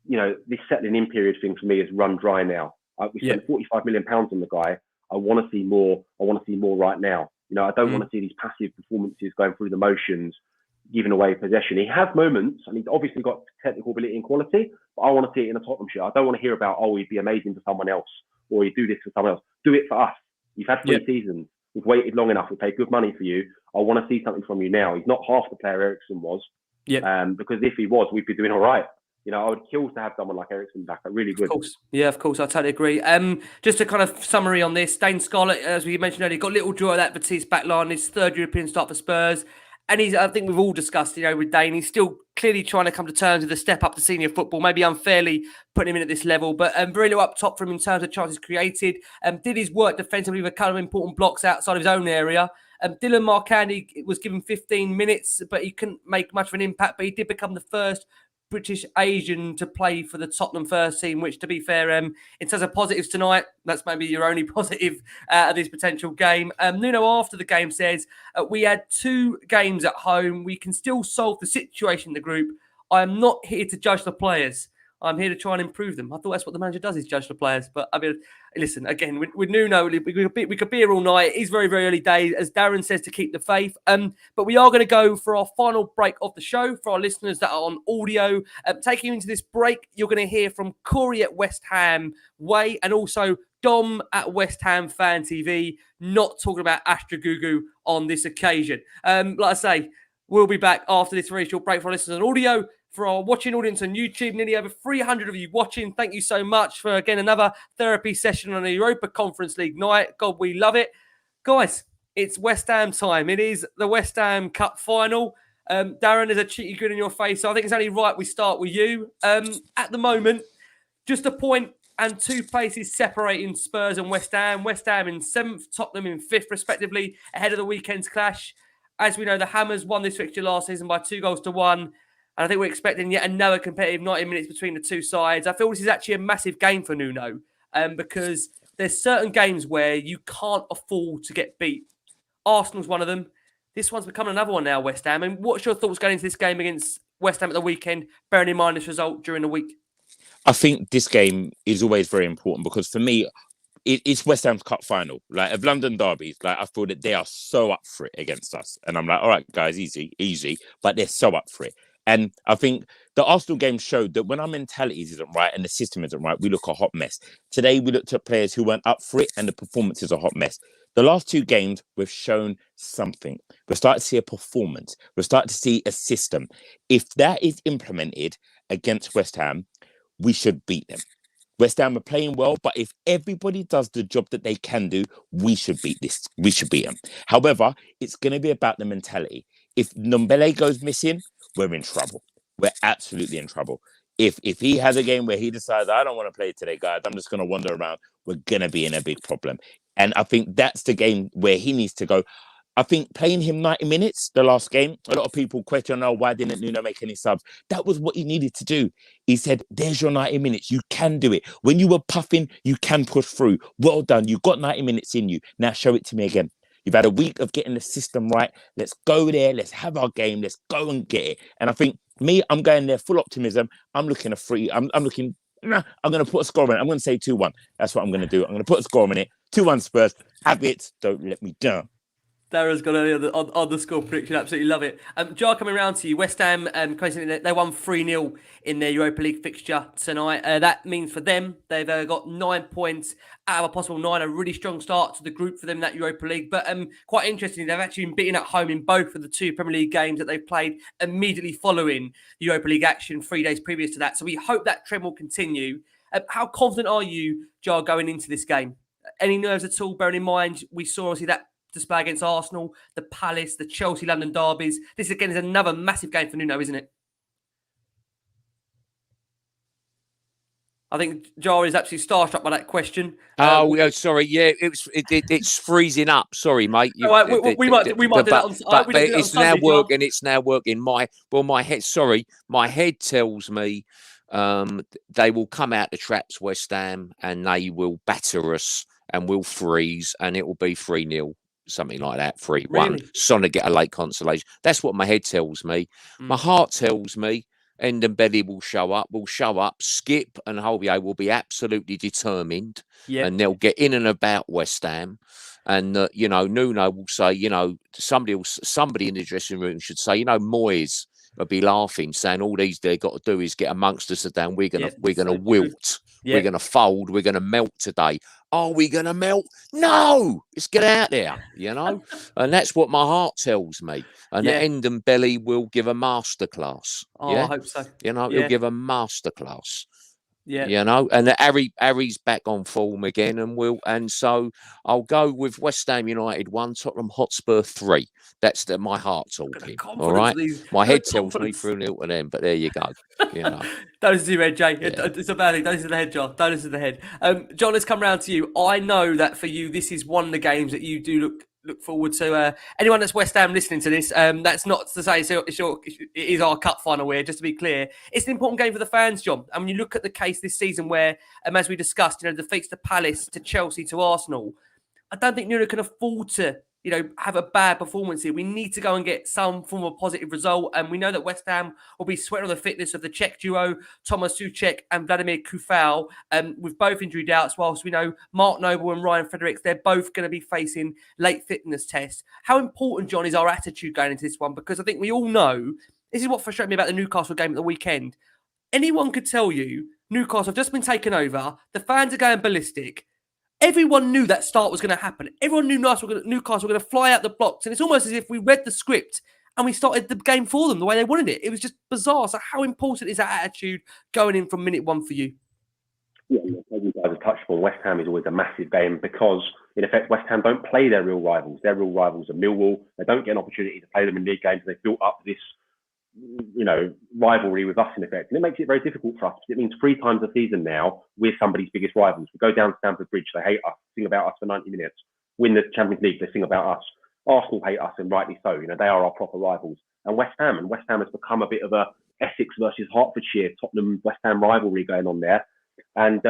Speaker 4: You know, this settling in period thing for me is run dry now. We spent £45 million on the guy. I want to see more. I want to see more right now. You know, I don't want to see these passive performances going through the motions, giving away possession. He has moments, and he's obviously got technical ability and quality, but I want to see it in a Tottenham shirt. I don't want to hear about, he'd be amazing for someone else, or he'd do this for someone else. Do it for us. You've had 3 seasons. We've waited long enough. We paid good money for you. I want to see something from you now. He's not half the player Eriksen was, because if he was, we'd be doing all right. You know, I would kill to have someone like Eriksen back. I really would.
Speaker 1: Of course. Yeah, of course. I totally agree. Just a kind of summary on this. Dane Scarlett, as we mentioned earlier, got little joy of that Vitesse backline. His 3rd European start for Spurs. And I think we've all discussed, with Dane, he's still clearly trying to come to terms with the step up to senior football, maybe unfairly putting him in at this level, but very little up top from him in terms of chances created. Did his work defensively with a couple of important blocks outside of his own area. Dylan Marcandi was given 15 minutes, but he couldn't make much of an impact, but he did become the first British Asian to play for the Tottenham first team, which, to be fair, in terms of positives tonight, that's maybe your only positive of this potential game. Nuno, after the game, says, we had 2 games at home. We can still solve the situation in the group. I am not here to judge the players. I'm here to try and improve them. I thought that's what the manager does, is judge the players. But I mean, listen, again, with Nuno, we could be here all night. It's very, very early days, as Darren says, to keep the faith. But we are going to go for our final break of the show for our listeners that are on audio. Taking you into this break, you're going to hear from Corey at West Ham Way, and also Dom at West Ham Fan TV, not talking about Astra Gugu on this occasion. Like I say, we'll be back after this very short break for our listeners on audio. For our watching audience on YouTube, nearly over 300 of you watching. Thank you so much for, again, another therapy session on the Europa Conference League night. God, we love it. Guys, it's West Ham time. It is the West Ham Cup final. Darren, there's a cheeky grin on your face, so I think it's only right we start with you. At the moment, just a point and 2 places separating Spurs and West Ham. West Ham in 7th, Tottenham in 5th, respectively, ahead of the weekend's clash. As we know, the Hammers won this fixture last season by 2-1. And I think we're expecting yet another competitive 90 minutes between the two sides. I feel this is actually a massive game for Nuno because there's certain games where you can't afford to get beat. Arsenal's one of them. This one's become another one now, West Ham. And what's your thoughts going into this game against West Ham at the weekend, bearing in mind this result during the week?
Speaker 3: I think this game is always very important because for me, it's West Ham's cup final. Like, of London derbies, like, I feel that they are so up for it against us. And I'm like, all right, guys, easy. But they're so up for it. And I think the Arsenal game showed that when our mentalities isn't right and the system isn't right, we look a hot mess. Today, we looked at players who weren't up for it and the performance is a hot mess. The last 2 games, we've shown something. We're starting to see a performance. We're starting to see a system. If that is implemented against West Ham, we should beat them. West Ham are playing well, but if everybody does the job that they can do, we should beat this. We should beat them. However, it's going to be about the mentality. If Ndombele goes missing, we're in trouble. We're absolutely in trouble. If he has a game where he decides, I don't want to play today, guys, I'm just going to wander around, we're going to be in a big problem. And I think that's the game where he needs to go. I think playing him 90 minutes, the last game, a lot of people question, oh, why didn't Nuno make any subs? That was what he needed to do. He said, there's your 90 minutes. You can do it. When you were puffing, you can push through. Well done. You've got 90 minutes in you. Now show it to me again. You've had a week of getting the system right. Let's go there. Let's have our game. Let's go and get it. And I think I'm going there full optimism. I'm looking I'm going to put a score in it. I'm going to say 2-1. That's what I'm going to do. I'm going to put a score in it. 2-1 Spurs. Have it. Don't let me down.
Speaker 1: Darren's got on the score prediction. Absolutely love it. Jar, coming around to you. West Ham, they won 3-0 in their Europa League fixture tonight. That means for them, they've got 9 points out of a possible 9. A really strong start to the group for them, that Europa League. But quite interestingly, they've actually been beaten at home in both of the 2 Premier League games that they've played immediately following the Europa League action 3 days previous to that. So we hope that trend will continue. How confident are you, Jar, going into this game? Any nerves at all, bearing in mind we saw obviously that display against Arsenal, the Palace, the Chelsea London derbies. This again is another massive game for Nuno, isn't it? I think Jar is actually starstruck by that question.
Speaker 2: Sorry. Yeah, it's freezing up. Sorry, mate.
Speaker 1: We might do that on.
Speaker 2: But it's now working. It's now working. My head. Sorry, my head tells me they will come out the traps, West Ham, and they will batter us, and we'll freeze, and it will be 3-0. Something like that, 3-1.
Speaker 1: Really?
Speaker 2: Son to get a late consolation. That's what my head tells me. My heart tells me Ndombele will show up. Skip and Holbier will be absolutely determined, and they'll get in and about West Ham. And Nuno will say, somebody in the dressing room should say, Moyes will be laughing, saying all they've got to do is get amongst us today, and we're gonna wilt. Yeah. We're going to fold. We're going to melt today. Are we going to melt? No! Let's get out there, And that's what my heart tells me. And the Ndombele will give a masterclass.
Speaker 1: Oh, yeah? I hope so.
Speaker 2: He'll give a masterclass.
Speaker 1: Yeah.
Speaker 2: And Harry's back on form again, and so I'll go with West Ham United 1, Tottenham Hotspur 3. That's my heart talking. All right, my head tells me 3-0 to them, but there you go.
Speaker 1: Don't listen to your head, Jay. Yeah. It's a bad thing. Don't listen to the head, John. Don't listen to the head. John, let's come round to you. I know that for you, this is one of the games that you do look forward to. Anyone that's West Ham listening to this, that's not to say it is our cup final here, just to be clear. It's an important game for the fans, John. And when you look at the case this season where, as we discussed, defeats to Palace, to Chelsea, to Arsenal, I don't think Nuno can afford to, have a bad performance here. We need to go and get some form of positive result. And we know that West Ham will be sweating on the fitness of the Czech duo, Tomáš Souček and Vladimir Koufal, with both injury doubts, whilst we know Mark Noble and Ryan Fredericks, they're both going to be facing late fitness tests. How important, John, is our attitude going into this one? Because I think we all know, this is what frustrated me about the Newcastle game at the weekend. Anyone could tell you, Newcastle have just been taken over, the fans are going ballistic, everyone knew that start was going to happen. Everyone knew Newcastle were going to fly out the blocks. And it's almost as if we read the script and we started the game for them the way they wanted it. It was just bizarre. So how important is that attitude going in from minute one for you?
Speaker 4: Yeah, as you guys have touched on, West Ham is always a massive game because, in effect, West Ham don't play their real rivals. Their real rivals are Millwall. They don't get an opportunity to play them in league games. They've built up this, rivalry with us, in effect. And it makes it very difficult for us. It means 3 times a season now, we're somebody's biggest rivals. We go down to Stamford Bridge, they hate us, sing about us for 90 minutes. Win the Champions League, they sing about us. Arsenal hate us, and rightly so. They are our proper rivals. And West Ham has become a bit of a Essex versus Hertfordshire, Tottenham, West Ham rivalry going on there. And,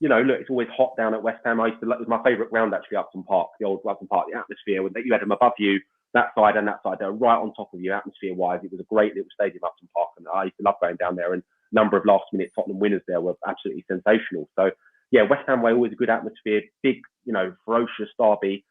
Speaker 4: look, it's always hot down at West Ham. It was my favourite ground, actually, Upton Park, the old Upton Park, the atmosphere, you had them above you, that side and that side. They were right on top of you, atmosphere-wise. It was a great little stadium, Upton Park, and I used to love going down there. And a number of last-minute Tottenham winners there were absolutely sensational. So, yeah, West Ham way, always a good atmosphere, big, ferocious derby.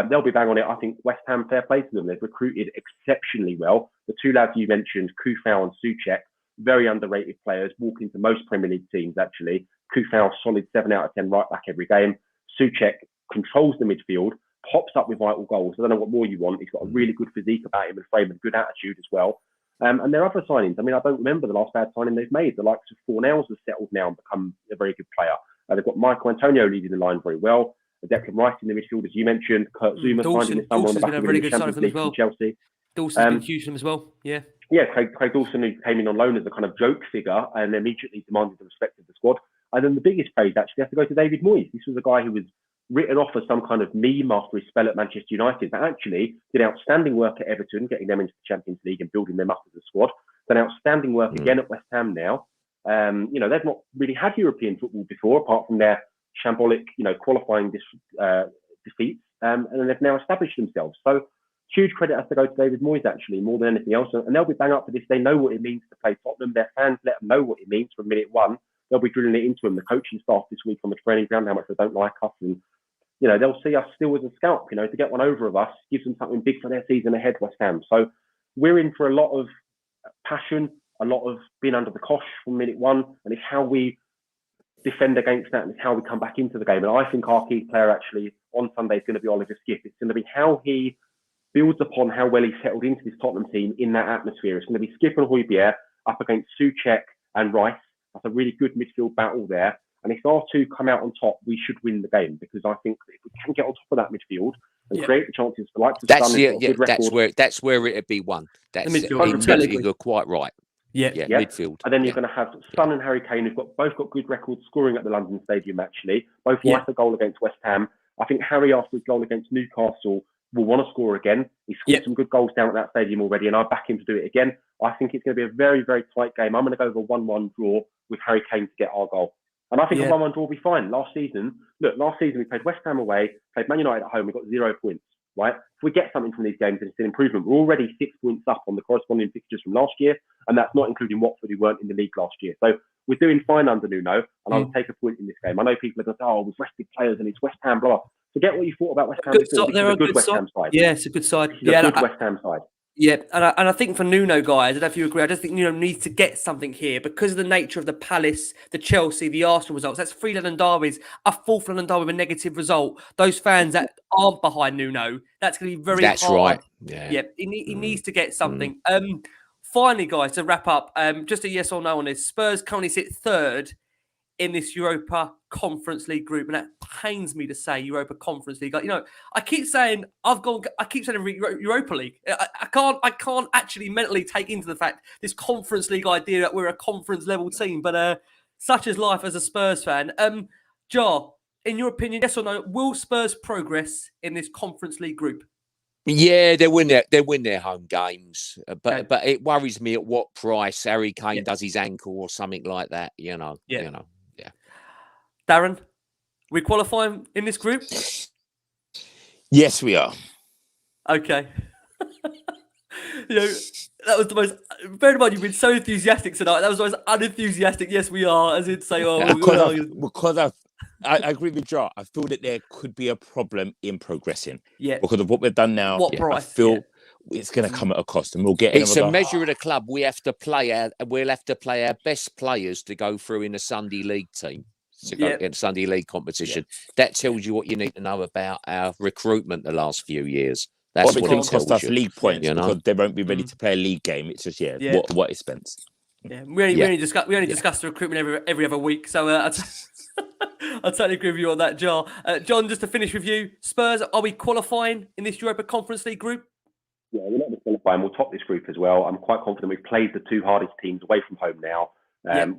Speaker 4: They'll be bang on it. I think West Ham, fair play to them. They've recruited exceptionally well. The 2 lads you mentioned, Kufau and Souček, very underrated players, walk into most Premier League teams, actually. Kufau, solid 7 out of 10 right back every game. Souček controls the midfield, pops up with vital goals. I don't know what more you want. He's got a really good physique about him and frame and good attitude as well. And their other signings, I don't remember the last bad signing they've made. The likes of Fornells has settled now and become a very good player. They've got Michael Antonio leading the line very well. Declan Rice in the midfield, as you mentioned. Kurt Zuma finding this summer on the back of the Champions League from Chelsea.
Speaker 1: Dawson's been huge for them as well, yeah.
Speaker 4: Yeah, Craig Dawson, who came in on loan as a kind of joke figure and immediately demanded the respect of the squad. And then the biggest praise actually has to go to David Moyes. This was a guy who was written off as some kind of meme after his spell at Manchester United, but actually did outstanding work at Everton, getting them into the Champions League and building them up as a squad. Then outstanding work again at West Ham now. They've not really had European football before, apart from their shambolic, qualifying defeats, and then they've now established themselves. So huge credit has to go to David Moyes, actually, more than anything else. And they'll be bang up for this. They know what it means to play Tottenham. Their fans let them know what it means from minute one. They'll be drilling it into them. The coaching staff this week on the training ground, how much they don't like us. And, they'll see us still as a scalp, to get one over of us, gives them something big for their season ahead, West Ham. So we're in for a lot of passion, a lot of being under the cosh from minute one. And it's how we defend against that and it's how we come back into the game. And I think our key player actually on Sunday is going to be Oliver Skipp. It's going to be how he builds upon how well he settled into this Tottenham team in that atmosphere. It's going to be Skipp and Højbjerg up against Souček and Rice. That's a really good midfield battle there. And if our 2 come out on top, we should win the game because I think if we can get on top of that midfield and create the chances for like
Speaker 2: that's where it'd be won. That's
Speaker 1: the midfield.
Speaker 2: You're quite right.
Speaker 1: Yeah,
Speaker 2: midfield.
Speaker 4: And then you're going to have Son and Harry Kane, who've both got good records scoring at the London Stadium, actually. Both worth a goal against West Ham. I think Harry, after his goal against Newcastle, will want to score again. He's scored some good goals down at that stadium already, and I back him to do it again. I think it's going to be a very, very tight game. I'm going to go with a 1-1 draw with Harry Kane to get our goal. And I think a 1-1 draw will be fine. Last season we played West Ham away, played Man United at home, we got 0 points, right? If we get something from these games, it's an improvement. We're already 6 points up on the corresponding fixtures from last year, and that's not including Watford, who weren't in the league last year. So we're doing fine under Nuno, and I would take a point in this game. I know people are going to say, we've rested players and it's West Ham, blah. Forget what you thought about West Ham before. They're a good West Ham side.
Speaker 1: Yeah, it's a good side.
Speaker 4: It's a good West Ham side.
Speaker 1: Yeah, and I think for Nuno, guys, I don't know if you agree, I just think Nuno needs to get something here because of the nature of the Palace, the Chelsea, the Arsenal results. That's 3 London derbies, a 4th London derby with a negative result. Those fans that aren't behind Nuno, that's going to be very hard.
Speaker 2: That's right.
Speaker 1: Yeah, he needs to get something. Finally, guys, to wrap up, just a yes or no on this. Spurs currently sit 3rd in this Europa Conference League group, and that pains me to say Europa Conference League. I keep saying Europa League. I can't actually mentally take into the fact this Conference League idea that we're a conference level team. But such is life as a Spurs fan. Jah, in your opinion, yes or no, will Spurs progress in this Conference League group?
Speaker 2: Yeah, they win their home games, but it worries me at what price Harry Kane does his ankle or something like that.
Speaker 1: Darren, we qualifying in this group?
Speaker 3: Yes, we are.
Speaker 1: Okay. That was the most. Bear in mind, you've been so enthusiastic tonight. That was the most unenthusiastic. Yes, we are. As in say,
Speaker 3: because I agree with Jah. I feel that there could be a problem in progressing.
Speaker 1: Yeah.
Speaker 3: Because of what we've done now.
Speaker 1: What price?
Speaker 3: I feel it's going to come at a cost, and we'll get.
Speaker 2: It's a measure of the club. We'll have to play our best players to go through in a Sunday league team. to go in Sunday League competition. That tells you what you need to know about our recruitment the last few years. That's
Speaker 3: Or it
Speaker 2: what
Speaker 3: can
Speaker 2: it
Speaker 3: cost
Speaker 2: tells
Speaker 3: us
Speaker 2: you.
Speaker 3: league points,
Speaker 2: you know?
Speaker 3: because they won't be ready to play a league game. It's just what it spends.
Speaker 1: Yeah, we only discuss the recruitment every other week. So I totally agree with you on that, Jar. John, just to finish with you, Spurs, are we qualifying in this Europa Conference League group?
Speaker 4: Yeah, we're not qualifying. We'll top this group as well. I'm quite confident we've played the two hardest teams away from home now.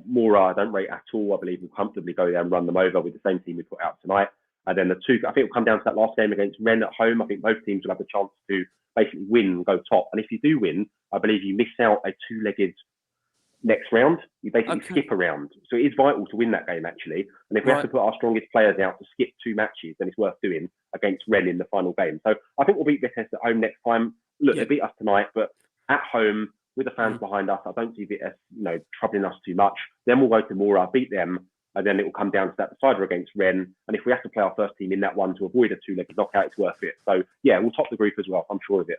Speaker 4: Mora, I don't rate at all. I believe we'll comfortably go there and run them over with the same team we put out tonight. And then the two, I think it'll come down to that last game against Rennes at home. I think both teams will have the chance to basically win and go top. And if you do win, I believe you miss out a two-legged next round. You basically skip a round. So it is vital to win that game, actually. And if we have to put our strongest players out to skip two matches, then it's worth doing against Rennes in the final game. So I think we'll beat Vitesse at home next time. Look, they beat us tonight, but at home, with the fans behind us, I don't see Vitesse, troubling us too much. Then we'll go to Mora, beat them, and then it will come down to that decider against Rennes. And if we have to play our first team in that one to avoid a two-legged knockout, it's worth it. So, we'll top the group as well. I'm sure of it.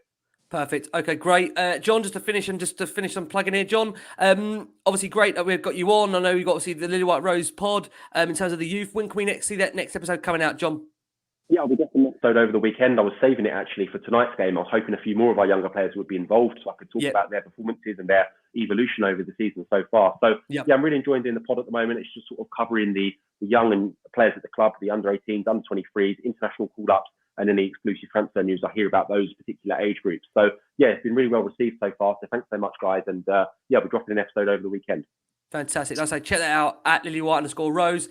Speaker 1: Perfect. Okay, great. John, just to finish some plugging here, John. Obviously, great that we've got you on. I know we've got obviously the Lilywhite Rose pod in terms of the youth. When can we see that next episode coming out, John?
Speaker 4: Yeah, I'll be getting an episode over the weekend. I was saving it actually for tonight's game. I was hoping a few more of our younger players would be involved so I could talk about their performances and their evolution over the season so far. So, I'm really enjoying doing the pod at the moment. It's just sort of covering the young and players at the club, the under-18s, under-23s, international call-ups, and any exclusive transfer news I hear about those particular age groups. So, it's been really well received so far. So thanks so much, guys. And, we're dropping an episode over the weekend.
Speaker 1: Fantastic. Like I say, check that out at Lilywhite_Rose.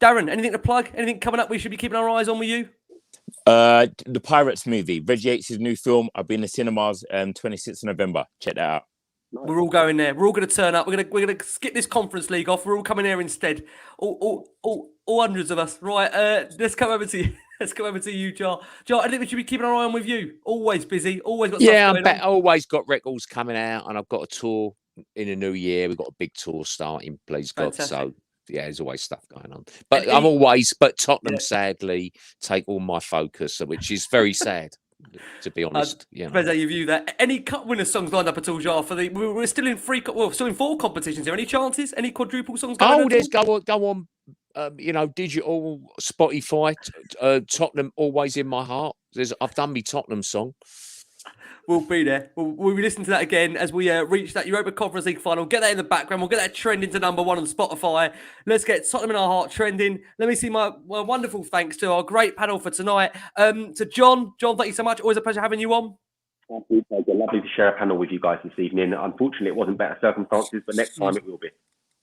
Speaker 1: Darren, anything to plug? Anything coming up we should be keeping our eyes on with you?
Speaker 3: The Pirates movie, Reggie Yates' new film. I'll be in the cinemas 26th of November. Check that out.
Speaker 1: Nice. We're all going there. We're all going to turn up. We're going to skip this Conference League off. We're all coming here instead. All hundreds of us. Right. Let's come over to you. Let's come over to you, Jar. Jar, I think we should be keeping our eye on with you. Always busy. Always got stuff going on.
Speaker 2: Always got records coming out, and I've got a tour in the new year. We've got a big tour starting, please God. So there's always stuff going on. But but Tottenham sadly take all my focus, which is very sad. To be honest,
Speaker 1: depends how you view that. Any cup winner songs lined up at all, Jar? We're still in still in 4 competitions. Are there any chances? Any quadruple songs going on?
Speaker 2: There's go on. Digital, Spotify, Tottenham always in my heart. I've done my Tottenham song.
Speaker 1: We'll be there. We'll be listening to that again as we reach that Europa Conference League final. Get that in the background. We'll get that trending to #1 on Spotify. Let's get Tottenham in our heart trending. Let me see my wonderful thanks to our great panel for tonight. To John. John, thank you so much. Always a pleasure having you on.
Speaker 4: Absolutely pleasure. Lovely to share a panel with you guys this evening. Unfortunately, it wasn't better circumstances, but next time it will be.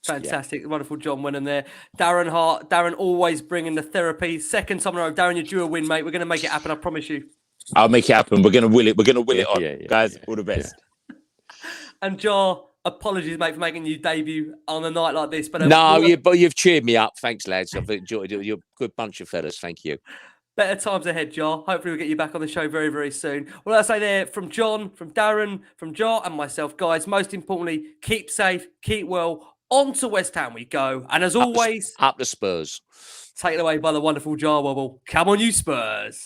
Speaker 1: Fantastic. Wonderful John Wenham there. Darren Hart. Darren always bringing the therapy. Second time in a row. Darren, you're due a win, mate. We're going to make it happen. I promise you.
Speaker 3: I'll make it happen. We're going to will it. We're going to will it on. Guys, all the best.
Speaker 1: And Jar, apologies, mate, for making you debut on a night like this. But
Speaker 2: you've cheered me up. Thanks, lads. I've enjoyed it. You're a good bunch of fellas. Thank you.
Speaker 1: Better times ahead, Jar. Hopefully we'll get you back on the show very, very soon. Well, I say there from John, from Darren, from Jar and myself, guys, most importantly, keep safe, keep well. On to West Ham we go. And as always...
Speaker 2: Up the Spurs.
Speaker 1: Taken away by the wonderful Jah Wobble. Come on, you Spurs.